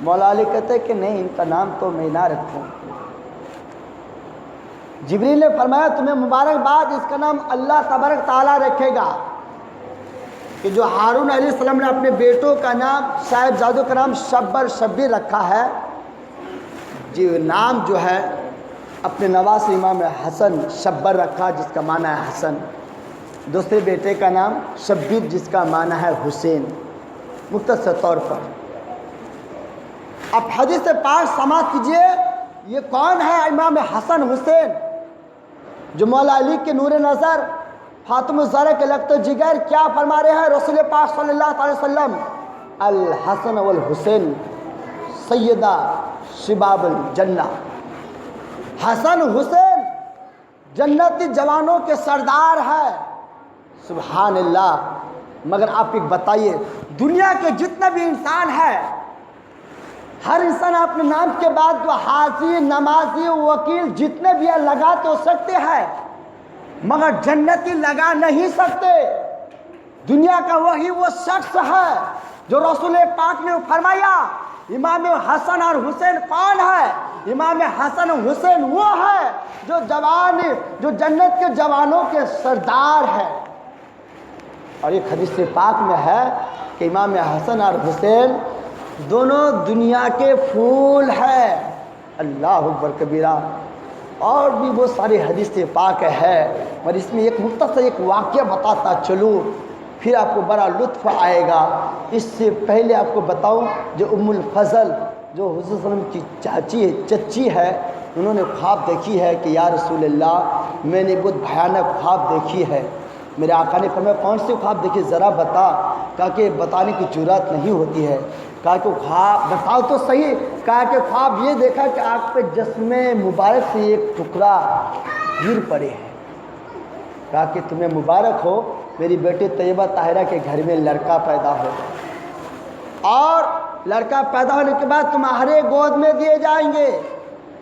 مولا علی کہتے ہیں کہ نہیں، ان کا نام تو میں نہ رکھوں۔ جبریل نے فرمایا تمہیں مبارکباد، اس کا نام اللہ تبارک تعالیٰ رکھے گا۔ کہ جو ہارون علیہ السلام نے اپنے بیٹوں کا نام، صاحبزادوں کا نام شبر شبیر رکھا ہے، جو نام جو ہے اپنے نواز امام حسن شبر رکھا، جس کا معنی ہے حسن۔ دوسرے بیٹے کا نام شبیر، جس کا معنی ہے حسین۔ مختصر طور پر اب حدیث پاک سماعت کیجئے، یہ کون ہے امام حسن حسین جو مولا علی کے نور نظر، فاطمہ الزہرا کے لخت جگر؟ کیا فرما رہے ہیں رسول پاک صلی اللہ علیہ وسلم؟ الحسن والحسین سیدہ شباب الجنہ۔ حسن حسین جنتی جوانوں کے سردار ہے۔ سبحان اللہ۔ مگر آپ ایک بتائیے، دنیا کے جتنے بھی انسان ہیں، ہر انسان اپنے نام کے بعد جو حاجی، نمازی، وکیل جتنے بھی ہیں لگا تو سکتے ہیں، مگر جنتی لگا نہیں سکتے۔ دنیا کا وہی وہ شخص ہے جو رسول پاک نے فرمایا امام حسن اور حسین کون ہے؟ امام حسن حسین وہ ہے جو جنت کے جوانوں کے سردار ہے۔ اور ایک حدیث پاک میں ہے کہ امام حسن اور حسین دونوں دنیا کے پھول ہیں۔ اللہ اکبر کبیرہ۔ اور بھی وہ سارے حدیث پاک ہے، اور اس میں ایک مختصر ایک واقعہ بتاتا چلوں، پھر آپ کو بڑا لطف آئے گا۔ اس سے پہلے آپ کو بتاؤں، جو ام الفضل جو حضور صلی اللہ علیہ وسلم کی چچی ہے، انہوں نے خواب دیکھی ہے کہ یا رسول اللہ، میں نے بہت بھیانک خواب دیکھی ہے۔ میرے آقا نے فرمایا کون سی خواب دیکھی، ذرا بتا، کہا کہ بتانے کی جرات نہیں ہوتی ہے۔ کہا کہ خواب بتاؤ تو صحیح۔ کہا کہ خواب یہ دیکھا کہ آپ پہ جسم مبارک سے ایک ٹکڑا گر پڑے ہیں۔ کہا کہ تمہیں مبارک ہو، میری بیٹی طیبہ طاہرہ کے گھر میں لڑکا پیدا ہو، اور لڑکا پیدا ہونے کے بعد تمہارے گود میں دیے جائیں گے۔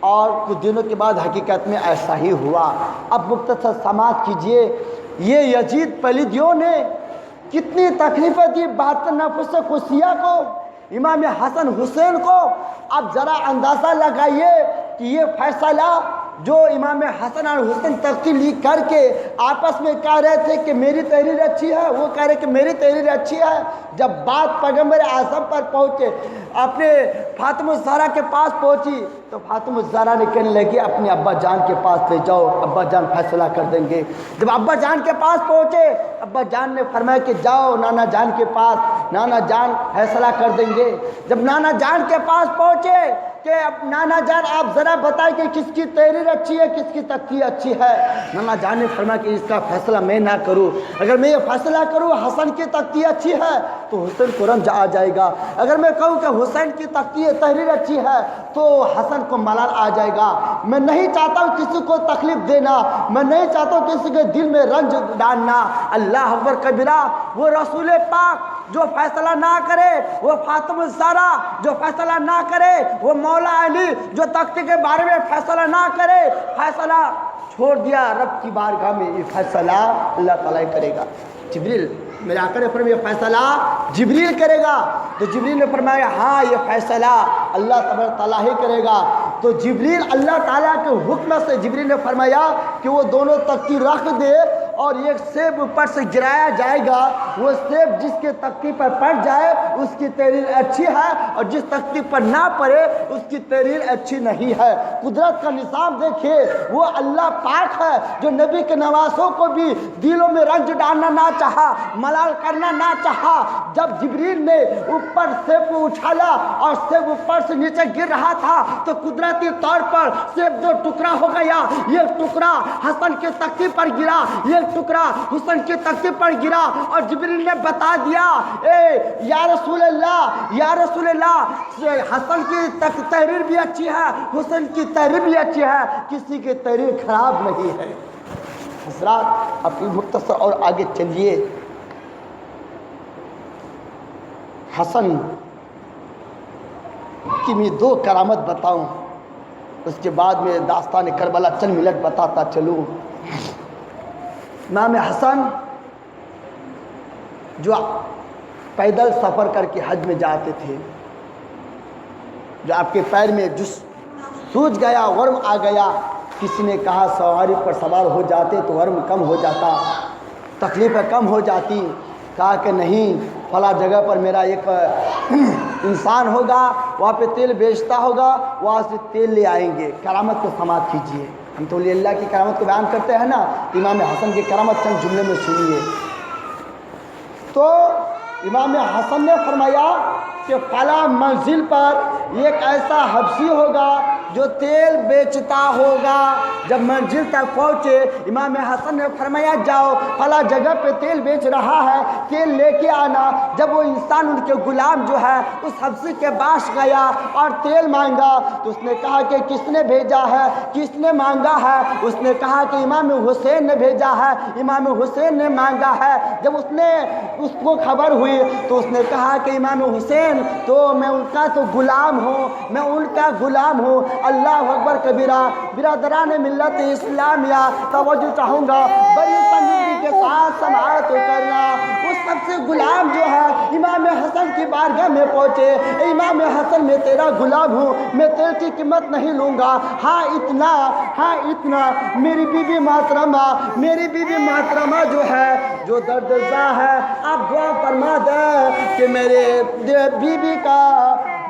اور کچھ دنوں کے بعد حقیقت میں ایسا ہی ہوا۔ اب مختصر سماعت کیجئے، یہ یزید پلیدیوں نے کتنی تکلیفیں دی 72 نفس قدسیہ کو، امام حسن حسین کو۔ اب ذرا اندازہ لگائیے کہ یہ فیصلہ جو امام حسن اور حسین تختی لکھ کر کے آپس میں کہہ رہے تھے کہ میری تحریر اچھی ہے، وہ کہہ رہے کہ میری تحریر اچھی ہے، جب بات پیغمبر اعظم پر پہنچے، اپنے فاطمہ الزہرا کے پاس پہنچی، تو فاطمہ الزہرا نے کہنے لگی اپنے ابا جان کے پاس لے جاؤ، ابا جان فیصلہ کر دیں گے۔ جب ابا جان کے پاس پہنچے، ابا جان نے فرمایا کہ جاؤ نانا جان کے پاس، نانا جان فیصلہ کر دیں گے۔ جب نانا جان کے پاس پہنچے کہ اب نانا جان آپ ذرا بتائیں کہ کس کی تحریر اچھی ہے، کس کی تختی اچھی ہے۔ نانا جان نے فرمایا کہ اس کا فیصلہ میں نہ کروں، اگر میں یہ فیصلہ کروں حسن کی تختی اچھی ہے تو حسین کو رنج آ جائے گا، اگر میں کہوں کہ حسین کی تحریر اچھی ہے تو حسن کو ملال آ جائے گا۔ میں نہیں چاہتا ہوں کسی کو تکلیف دینا، میں نہیں چاہتا ہوں کسی کے دل میں رنج ڈالنا۔ اللہ اکبر کبیرہ، وہ رسول پاک جو فیصلہ نہ کرے، وہ فاطمہ الزہرا جو فیصلہ نہ کرے، وہ مولا علی جو تختی کے بارے میں فیصلہ نہ کرے، فیصلہ چھوڑ دیا رب کی بارگاہ میں، یہ فیصلہ اللہ تعالیٰ کرے گا۔ جبریل، میرے آقا نے فرمایا یہ فیصلہ جبریل کرے گا، تو جبریل نے فرمایا ہاں یہ فیصلہ اللہ تبارک تعالیٰ ہی کرے گا۔ تو جبریل اللہ تعالیٰ کے حکم سے جبریل نے فرمایا کہ وہ دونوں تختی رکھ دے اور ایک سیب اوپر سے گرایا جائے گا، وہ سیب جس کے تختی پر پڑ جائے اس کی تحریر اچھی ہے، اور جس تختی پر نہ پڑے اس کی تحریر اچھی نہیں ہے۔ قدرت کا نظام دیکھیے، وہ اللہ پاک ہے جو نبی کے نواسوں کو بھی دلوں میں رنج ڈالنا نہ چاہا، ملال کرنا نہ چاہا۔ جب جبریل نے اوپر سیب کو اچھالا اور سیب اوپر سے نیچے گر رہا تھا تو قدرتی طور پر سیب جو ٹکڑا ہو گیا، یہ ٹکڑا حسن کے تختی پر گرا، یہ ٹکڑا حسن کی تختی پر گرا، اور جبریل نے بتا دیا یا رسول اللہ، یا رسول اللہ، حسن کی تحریر بھی اچھی ہے، حسن کی تحریر بھی اچھی ہے، کسی کی تحریر خراب نہیں ہے۔ حضرات اپنی مختصر اور آگے چلیے۔ حسن کی میں 2 کرامت بتاؤں، اس کے بعد میں داستان کربلا چند منٹ بتاتا چلوں۔ امام حسن جو پیدل سفر کر کے حج میں جاتے تھے، جو آپ کے پیر میں جس سوج گیا، ورم آ گیا، کسی نے کہا سواری پر سوار ہو جاتے تو ورم کم ہو جاتا، تکلیفیں کم ہو جاتی۔ کہا کہ نہیں، فلاں جگہ پر میرا ایک انسان ہوگا، وہاں پہ تیل بیچتا ہوگا، وہاں سے تیل لے آئیں گے۔ کرامت کو سماعت کیجیے، ہم تو اللہ کی کرامت کو بیان کرتے ہیں نا، امام حسن کی کرامت چند جملے میں سنیے۔ تو امام حسن نے فرمایا کہ فلاں منزل پر ایک ایسا حبشی ہوگا جو تیل بیچتا ہوگا۔ جب منزل تک پہنچے، امام حسن نے فرمایا جاؤ فلاں جگہ پہ تیل بیچ رہا ہے، تیل لے کے آنا۔ جب وہ انسان ان کے غلام جو ہے اس حبشی کے پاس گیا اور تیل مانگا، تو اس نے کہا کہ کس نے بھیجا ہے، کس نے مانگا ہے؟ اس نے کہا کہ امام حسین نے بھیجا ہے، امام حسین نے مانگا ہے۔ جب اس کو خبر ہوئی تو اس نے کہا کہ امام حسین تو میں ان کا تو غلام ہوں، میں ان کا غلام ہوں۔ اللہ اکبر کبیرہ۔ برادران ملت اسلامیہ توجہ چاہوں گا، بڑی سنجیدگی کے ساتھ سماعت کرنا۔ اس سب سے غلام جو ہے امام حسن کی بارگاہ میں پہنچے، امام حسن میں تیرا غلام ہوں، میں تیل کی قیمت نہیں لوں گا، ہاں اتنا میری بی بی محترمہ جو ہے جو دردزا ہے، آپ دعا فرما دیں کہ میرے بی کا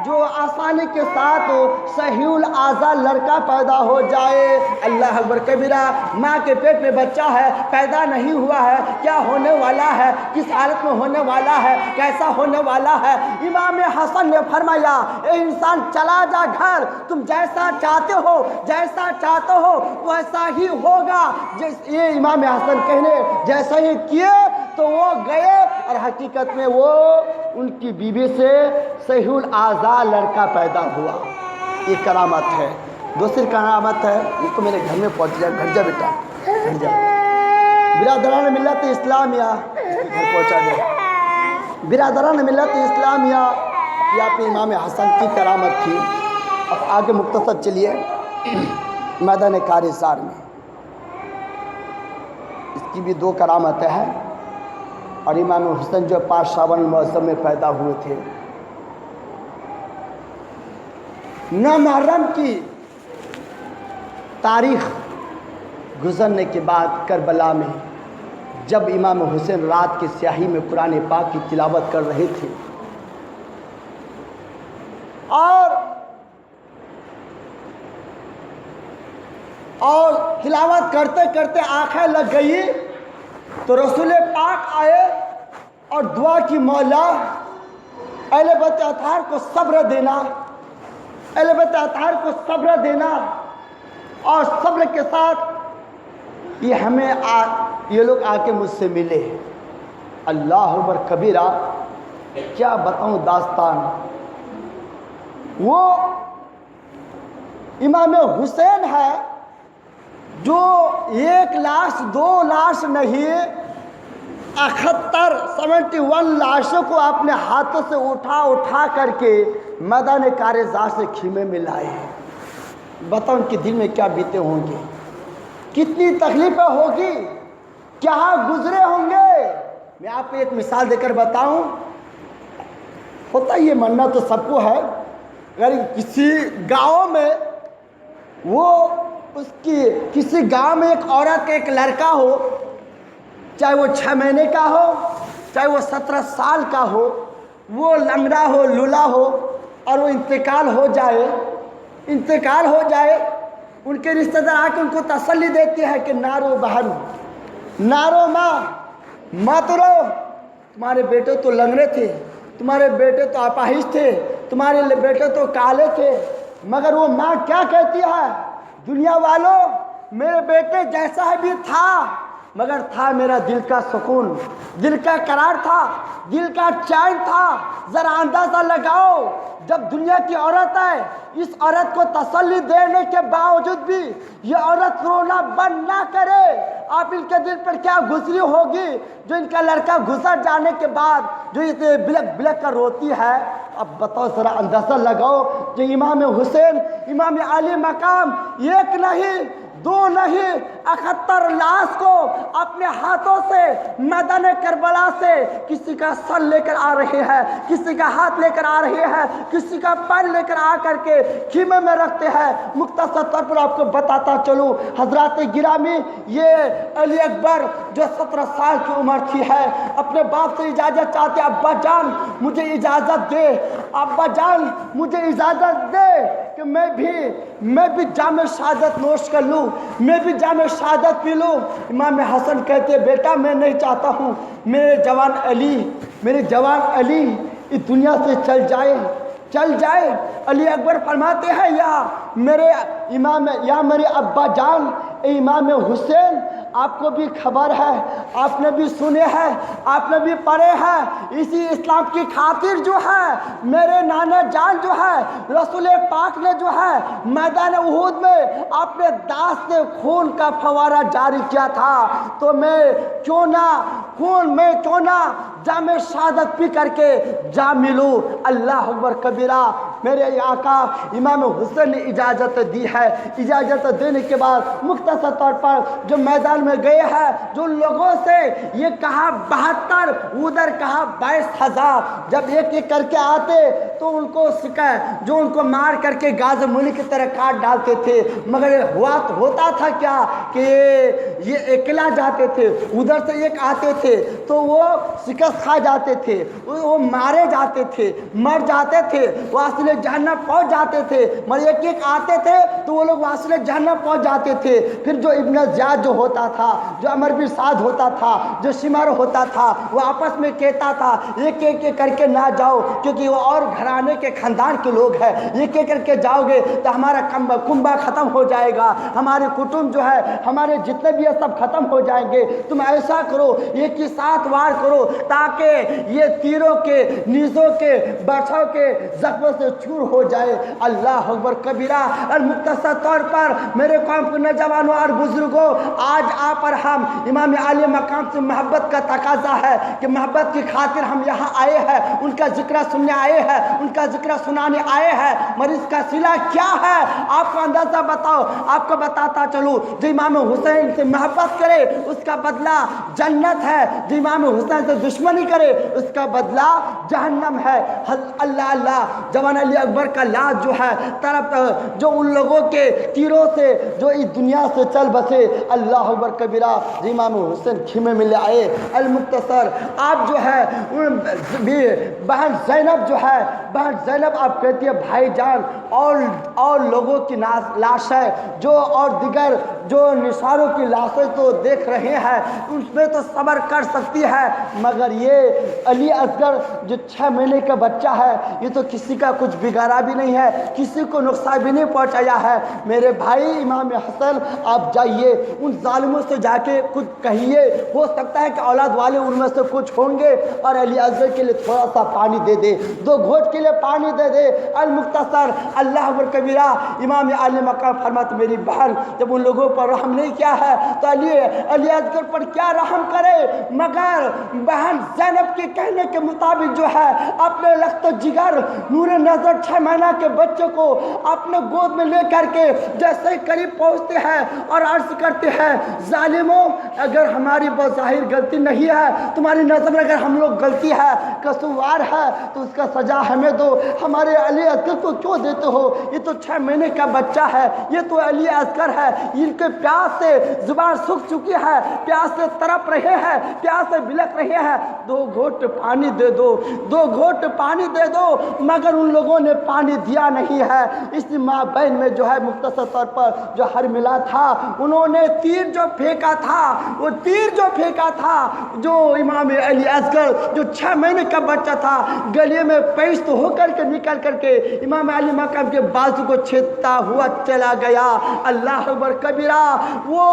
جو آسانی کے ساتھ صحیح الاعضاء لڑکا پیدا ہو جائے۔ اللہ اکبر کبیرہ۔ ماں کے پیٹ میں بچہ ہے، پیدا نہیں ہوا ہے، کیا ہونے والا ہے، کس حالت میں ہونے والا ہے، کیسا ہونے والا ہے؟ امام حسن نے فرمایا اے انسان چلا جا گھر، تم جیسا چاہتے ہو ویسا ہی ہوگا۔ یہ امام حسن کہنے جیسا ہی کیے تو وہ گئے، اور حقیقت میں وہ ان کی بیوی سے صحیح الاعضاء لڑکا پیدا ہوا۔ یہ کرامت ہے۔ دوسری کرامت ہے، اس کو میرے گھر میں پہنچ جائے، گھر جا بیٹا، گھر جا۔ برادران ملت اسلامیہ، گھر پہنچا دے۔ برادران ملت اسلامیہ، یہ آپ امام حسن کی کرامت تھی۔ اب آگے مختصر چلیے۔ میدان کارزار میں۔ اس کی بھی دو کرامتیں ہیں۔ اور امام حسین جو 5 شعبان المعظم میں پیدا ہوئے تھے، 9 محرم کی تاریخ گزرنے کے بعد کربلا میں جب امام حسین رات کی سیاہی میں قرآن پاک کی تلاوت کر رہے تھے اور تلاوت کرتے کرتے آنکھیں لگ گئی تو رسول پاک آئے اور دعا کی، مولا اہل بیت اطہار کو صبر دینا، اہل بیت اطہار کو صبر دینا، اور صبر کے ساتھ یہ لوگ آ کے مجھ سے ملے۔ اللہ اکبر کبیرہ، کیا بتاؤں داستان۔ وہ امام حسین ہے جو 1 لاش 2 لاش نہیں، 71 لاشوں کو اپنے ہاتھوں سے اٹھا کر کے میدان کارزار سے خیمے میں لائے ہیں۔ بتاؤ ان کے دل میں کیا بیتے ہوں گے، کتنی تکلیفیں ہوگی، کیا گزرے ہوں گے۔ میں آپ کو ایک مثال دے کر بتاؤں، ہوتا یہ مننا تو سب کو ہے، اگر کسی گاؤں میں کسی گاؤں میں ایک عورت ایک لڑکا ہو، چاہے وہ 6 مہینے کا ہو، چاہے وہ 17 سال کا ہو، وہ لنگڑا ہو، لولا ہو، اور وہ انتقال ہو جائے، ان کے رشتہ دار آ کے ان کو تسلی دیتی ہے کہ نارو بہن، نارو ماں، مت رو، تمہارے بیٹے تو لنگڑے تھے، تمہارے بیٹے تو اپاہج تھے، تمہارے بیٹے تو کالے تھے، مگر وہ ماں کیا کہتی ہے، دنیا والوں میرے بیٹے جیسا بھی تھا مگر تھا میرا دل کا سکون، دل کا قرار تھا، دل کا چین تھا۔ ذرا اندازہ لگاؤ، جب دنیا کی عورت ہے، اس عورت کو تسلی دینے کے باوجود بھی یہ عورت رونا بند نہ کرے، آپ ان کے دل پر کیا گزری ہوگی جو ان کا لڑکا گزر جانے کے بعد جو اتنے بلک بلک کر روتی ہے۔ اب بتاؤ، ذرا اندازہ لگاؤ کہ امام حسین، امام عالی مقام، 1 نہیں 2 نہیں، 71 لاش کو اپنے ہاتھوں سے میدان کربلا سے کسی کا سر لے کر آ رہے ہیں، کسی کا ہاتھ لے کر آ رہے ہیں، کسی کا پیر لے کر آ کر کے خیمے میں رکھتے ہیں۔ مختصر طور پر آپ کو بتاتا چلوں حضرات گرامی، یہ علی اکبر جو 17 سال کی عمر تھی ہے، اپنے باپ سے اجازت چاہتے، ابا جان مجھے اجازت دے، ابا جان مجھے اجازت دے کہ میں بھی جام شہادت نوش کر لوں، میں بھی جام شہادت پی لوں۔ امام حسن کہتے بیٹا میں نہیں چاہتا ہوں میرے جوان علی اس دنیا سے چل جائے۔ علی اکبر فرماتے ہیں یا میرے ابا جان، اے امام حسین، آپ کو بھی خبر ہے، آپ نے بھی سنے ہیں، آپ نے بھی پڑھے ہیں، اسی اسلام کی خاطر جو ہے میرے نانا جان جو ہے رسول پاک نے جو ہے میدان احد میں اپنے داست سے خون کا فوارہ جاری کیا تھا، تو میں کیوں نہ جام شہادت پی کر کے جا ملوں۔ اللہ اکبر کبیرہ، میرے آقا امام حسین نے اجازت دی ہے۔ اجازت دینے کے بعد مختصر طور پر جو میدان میں گئے ہیں، جو لوگوں سے یہ کہا 72، ادھر کہا 22,000، جب ایک کر کے آتے تو ان کو جو ان کو مار کر کے غاز منی کی طرح کاٹ ڈالتے تھے، مگر ہوتا تھا کیا کہ یہ اکلا جاتے تھے، ادھر سے ایک آتے تھے تو وہ شکست کھا جاتے تھے، وہ مارے جاتے تھے، مر جاتے تھے، واصل جہنم پہنچ جاتے تھے، مگر ایک آتے تھے تو وہ لوگ واصل جہنم پہنچ جاتے تھے۔ پھر جو ابن زیاد جو ہوتا تھا، جو عمر بن سعد ہوتا تھا، جو شمر ہوتا تھا، وہ آپس میں کہتا تھا ایک کر کے نہ جاؤ، کیونکہ وہ اور گھرانے کے خاندان کے لوگ ہیں، ایک کر کے جاؤ گے تو ہمارا کنبہ ختم ہو جائے گا، ہمارے کٹم جو ہے، ہمارے جتنے بھی ہیں سب ختم ہو جائیں گے، تم ایسا کرو ایک ہی ساتھ وار کرو تاکہ یہ تیروں کے، نیزوں کے، برچھوں کے زخموں سے چور ہو جائے۔ اللہ اکبر کبیرہ۔ اور مختصر طور پر میرے قوم کے نوجوانوں اور بزرگوں، آج آپ اور ہم امام عالی مقام سے محبت کا تقاضا ہے کہ محبت کی خاطر ہم یہاں آئے ہیں، ان کا ذکر سننے آئے ہیں، ان کا ذکر سنانے آئے ہیں، مگر اس کا صلہ کیا ہے؟ آپ کو اندازہ بتاؤ، آپ کو بتاتا چلوں، جو امام حسین سے محبت کرے اس کا بدلہ جنت ہے، جو امام حسین سے دشمنی کرے اس کا بدلہ جہنم ہے۔ اللہ اللہ، جوان علی اکبر کا لاش جو ہے طرف جو ان لوگوں کے تیروں سے جو اس دنیا سے چل بسے، اللہ اکبر کبیرہ، جو امام حسین خیمے میں لے آئے۔ المختصر، آپ جو ہے بہن زینب جو ہے، بہن زینب آپ کہتی ہے بھائی جان اور لوگوں کی لاش ہے جو اور دیگر جو نثاروں کی لاشیں تو دیکھ رہے ہیں، اس میں تو صبر کر سکتی ہے، مگر یہ علی اصغر جو 6 مہینے کا بچہ ہے، یہ تو کسی کا کچھ بگاڑا بھی نہیں ہے، کسی کو نقصان بھی نہیں پہنچایا ہے۔ میرے بھائی امام حسن، آپ جائیے ان ظالموں سے جا کے کچھ کہیے، ہو سکتا ہے کہ اولاد والے ان میں سے کچھ ہوں گے، اور علی اصغر کے لیے تھوڑا سا پانی دے دے، 2 گھونٹ کے لیے پانی دے دے۔ المختصر، اللہ اکبر کبیرہ، امام عالی مقام فرماتے میری بہن جب ان لوگوں پر رحم نہیں کیا ہے تو علی اصغر پر کیا رحم کرے؟ مگر بہن زینب کے کہنے کے مطابق جو ہے اپنے لخت جگر نور نظر 6 مہینہ کے بچے کو اپنے گود میں لے کر کے جیسے قریب پہنچتے ہیں اور عرض کرتے ہیں، ظالموں اگر ہماری بظاہر غلطی نہیں ہے، تمہاری نظر میں اگر ہم لوگ غلطی ہے، قصوروار ہے، تو اس کا سزا ہمیں دو، ہمارے علی اصغر کو کیوں دیتے ہو؟ یہ تو 6 مہینے کا بچہ ہے، یہ تو علی اصغر ہے، ان کے پیاس سے زبان سوکھ چکی ہے، پیاس سے تڑپ رہے ہیں، پیاس سے بلک رہے ہیں، 2 گھونٹ پانی دے دو، 2 گھونٹ پانی دے دو۔ مگر ان لوگوں نے پانی دیا نہیں ہے۔ اس مابین میں جو ہے مختصر طور پر جو ہر ملا تھا، انہوں نے تیر جو پھینکا تھا، وہ تیر جو پھینکا تھا، جو امام علی اصغر جو 6 مہینے کا بچہ تھا، گلے میں پیست ہو کر کے نکل کر کے امام علی مقام کے بازو کو چھیدتا ہوا چلا گیا۔ اللہ اکبر کبیرہ۔ وہ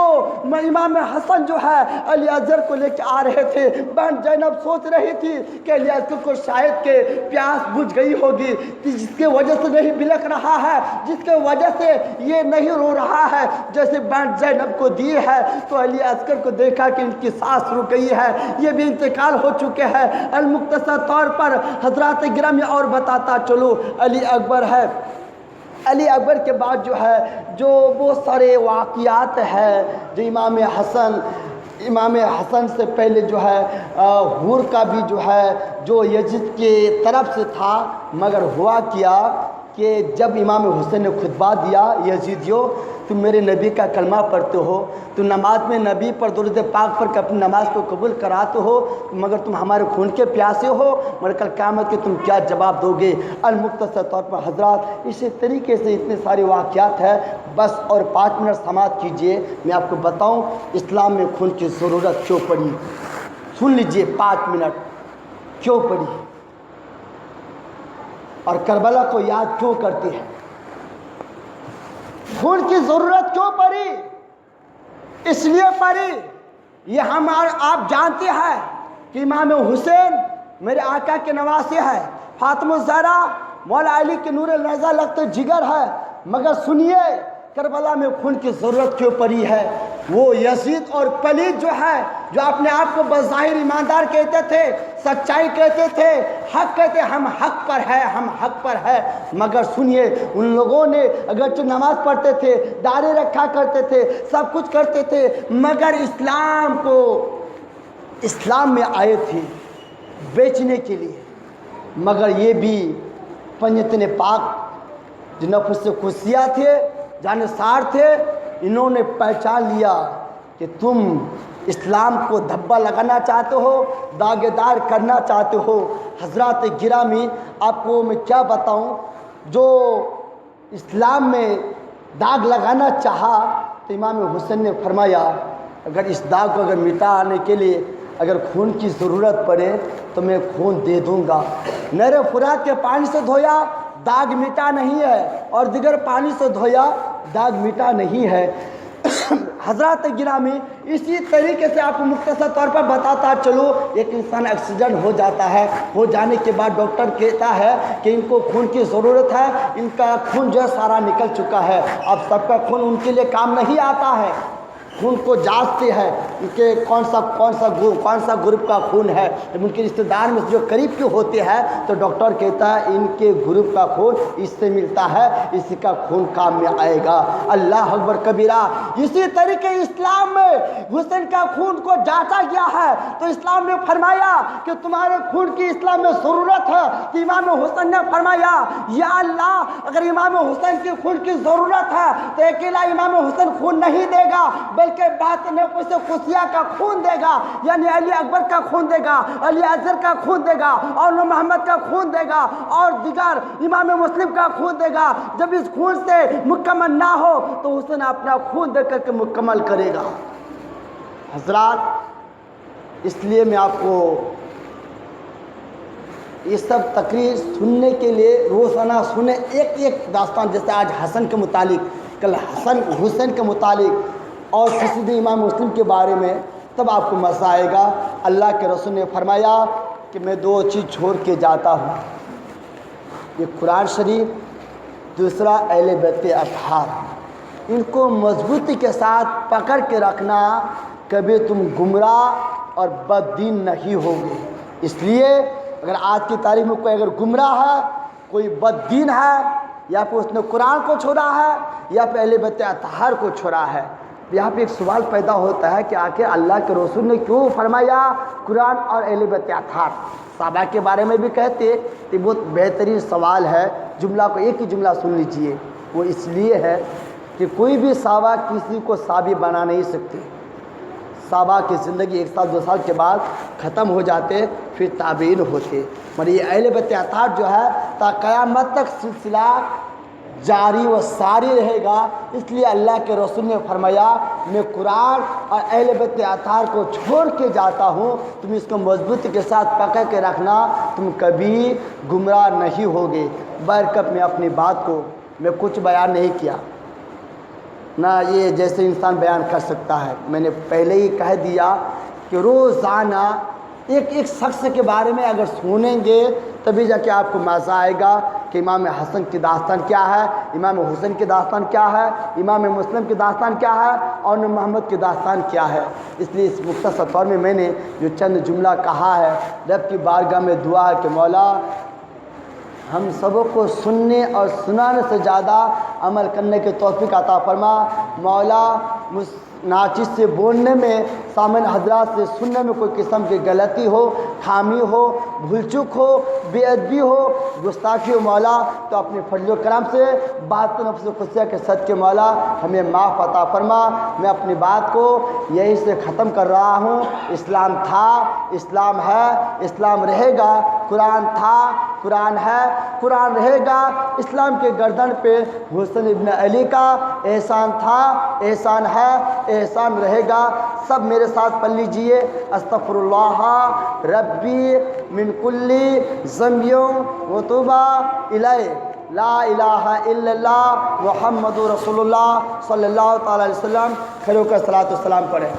امام حسن جو ہے علی اصغر کو لے کے آ رہے تھے، بہن زینب سوچ رہی تھی کہ علی اصغر کو شاید کہ پیاس بجھ گئی ہوگی، جس کے وجہ سے نہیں بلک رہا ہے، جس کے وجہ سے یہ نہیں رو رہا ہے، جیسے بہن زینب کو دی ہے تو علی اصغر کو دیکھا کہ ان کی سانس رک گئی ہے، یہ بھی انتقال ہو چکے ہیں۔ المختصر طور پر حضرات گرامی اور بتاتا چلو، علی اکبر ہے، علی اکبر کے بعد جو ہے جو بہت سارے واقعات ہیں جو امام حسن سے پہلے جو ہے حور کا بھی جو ہے جو یزید کے طرف سے تھا، مگر ہوا کیا کہ جب امام حسین نے خطبہ دیا، یزیدیوں تم میرے نبی کا کلمہ پڑھتے ہو، تم نماز میں نبی پر درود پاک پر اپنی نماز کو قبول کراتے ہو، مگر تم ہمارے خون کے پیاسے ہو، مگر کل قیامت کے تم کیا جواب دو گے؟ المختصر طور پر حضرات اسی طریقے سے اتنے سارے واقعات ہیں، بس اور 5 منٹ سماعت کیجئے، میں آپ کو بتاؤں اسلام میں خون کی ضرورت کیوں پڑی۔ سن لیجئے 5 منٹ کیوں پڑی اور کربلا کو یاد کیوں کرتے ہیں، خون کی ضرورت کیوں پڑی؟ اس لیے پڑی، یہ ہم آپ جانتے ہیں کہ امام حسین میرے آقا کے نواسے ہے، فاطمہ الزہرا مولا علی کے نور نیزہ لگتے جگر ہے، مگر سنیے کربلا میں خون کی ضرورت کیوں پڑی ہے۔ وہ یزید اور پلید جو ہے جو اپنے آپ کو بظاہر ایماندار کہتے تھے، سچائی کہتے تھے، حق کہتے، ہم حق پر ہے، ہم حق پر ہے، مگر سنیے ان لوگوں نے اگرچہ نماز پڑھتے تھے، داڑھی رکھا کرتے تھے، سب کچھ کرتے تھے، مگر اسلام میں آئے تھے بیچنے کے لیے، مگر یہ بھی پنجتن پاک جو نفس قدسیہ تھے، جانثار تھے، انہوں نے پہچان لیا کہ تم اسلام کو دھبا لگانا چاہتے ہو، داغدار کرنا چاہتے ہو۔ حضرات گرامی آپ کو میں کیا بتاؤں، جو اسلام میں داغ لگانا چاہا تو امام حسین نے فرمایا اگر اس داغ کو اگر مٹانے کے لیے اگر خون کی ضرورت پڑے تو میں خون دے دوں گا۔ نہر فرات کے پانی سے دھویا داغ مٹا نہیں ہے، اور دیگر پانی سے دھویا داغ مٹا نہیں ہے۔ حضرات گرامی، اسی طریقے سے آپ کو مختصر طور پر بتاتا چلو، ایک انسان ایکسیڈنٹ ہو جاتا ہے، ہو جانے کے بعد ڈاکٹر کہتا ہے کہ ان کو خون کی ضرورت ہے، ان کا خون جو ہے سارا نکل چکا ہے، اب سب کا خون ان کے لیے کام نہیں آتا ہے، خون کو جانچتے ہیں کہ کون سا گروپ کا خون ہے، جب ان کے رشتہ دار میں جو قریب کے ہوتے ہیں تو ڈاکٹر کہتا ہے ان کے گروپ کا خون اس سے ملتا ہے، اسی کا خون کام میں آئے گا۔ اللہ اکبر کبیرہ۔ اسی طریقے اسلام میں حسین کا خون کو جانچا گیا ہے تو اسلام نے فرمایا کہ تمہارے خون کی اسلام میں ضرورت ہے، کہ امام حسین نے فرمایا یا اللہ اگر امام حسین کی خون کی ضرورت ہے تو اکیلا امام حسین خون نہیں دے گا بلکہ بات نفس سے خصیہ کا خون دے گا، یعنی علی اکبر کا خون دے گا، علی اصغر کا خون دے گا، اور نور محمد کا خون دے گا، اور دیگر امام مسلم کا خون دے گا۔ جب اس خون سے مکمل نہ ہو تو حسین اپنا خون دے کر کے مکمل کرے گا۔ حضرات اس لیے میں آپ کو یہ سب تقریر سننے کے لیے روزانہ سنیں، ایک داستان، جیسے آج حسن کے متعلق، کل حسین کے متعلق، اور کسی دن امام مسلم کے بارے میں، تب آپ کو مزہ آئے گا۔ اللہ کے رسول نے فرمایا کہ میں دو چیز چھوڑ کے جاتا ہوں، ایک قرآن شریف، دوسرا اہل بیت اطہار، ان کو مضبوطی کے ساتھ پکڑ کے رکھنا، کبھی تم گمراہ اور بد دین نہیں ہوگے۔ اس لیے اگر آج کی تاریخ میں کوئی اگر گمراہ ہے، کوئی بد دین ہے، یا پھر اس نے قرآن کو چھوڑا ہے یا پھر اہل بیت اطہار کو چھوڑا ہے، یہاں پہ ایک سوال پیدا ہوتا ہے کہ آخر اللہ کے رسول نے کیوں فرمایا قرآن اور اہل بیت اطہار؟ صحابہ کے بارے میں بھی کہتے، یہ بہت بہترین سوال ہے، جملہ کو ایک ہی جملہ سن لیجئے، وہ اس لیے ہے کہ کوئی بھی صحابہ کسی کو صحابی بنا نہیں سکتے۔ صحابہ کی زندگی 1 سال 2 سال کے بعد ختم ہو جاتے، پھر تابعین ہوتے، مگر یہ اہل بیت اطہار جو ہے تا قیامت تک سلسلہ جاری و ساری رہے گا۔ اس لیے اللہ کے رسول نے فرمایا میں قرآن اور اہل بیت اطہار کو چھوڑ کے جاتا ہوں، تم اس کو مضبوطی کے ساتھ پکڑ کے رکھنا، تم کبھی گمراہ نہیں ہوگے۔ برکت میں اپنی بات کو میں کچھ بیان نہیں کیا، نہ یہ جیسے انسان بیان کر سکتا ہے، میں نے پہلے ہی کہہ دیا کہ روزانہ ایک شخص کے بارے میں اگر سنیں گے تبھی جا کے آپ کو مزہ آئے گا کہ امام حسن کی داستان کیا ہے، امام حسین کی داستان کیا ہے، امام مسلم کی داستان کیا ہے، اور نور محمد کی داستان کیا ہے۔ اس لیے اس مختصر طور میں نے جو چند جملہ کہا ہے، رب کی بارگاہ میں دعا ہے کہ مولا ہم سبوں کو سننے اور سنانے سے زیادہ عمل کرنے کے توفیق عطا فرما۔ مولا ناچیز سے بولنے میں، سامعین حضرات سے سننے میں کوئی قسم کی غلطی ہو، خامی ہو، بھول چوک ہو، بے ادبی ہو، گستاخی ہو، مولا تو اپنے فضل و کرم سے بات نفس خصیہ کے صدقے مولا ہمیں معاف عطا فرما۔ میں اپنی بات کو یہی سے ختم کر رہا ہوں۔ اسلام تھا، اسلام ہے، اسلام رہے گا، قرآن تھا، قرآن ہے، قرآن رہے گا۔ اسلام کے گردن پہ حسین ابن علی کا احسان تھا، احسان ہے، احسان رہے گا۔ سب میرے ساتھ پڑھ لیجئے، استغفر اللہ ربی من کل ذنب و توبہ الیہ، لا الہ الا اللہ محمد رسول اللہ صلی اللہ تعالی علیہ وسلم۔ کھڑے ہو کر صلاۃ و سلام پڑھیں۔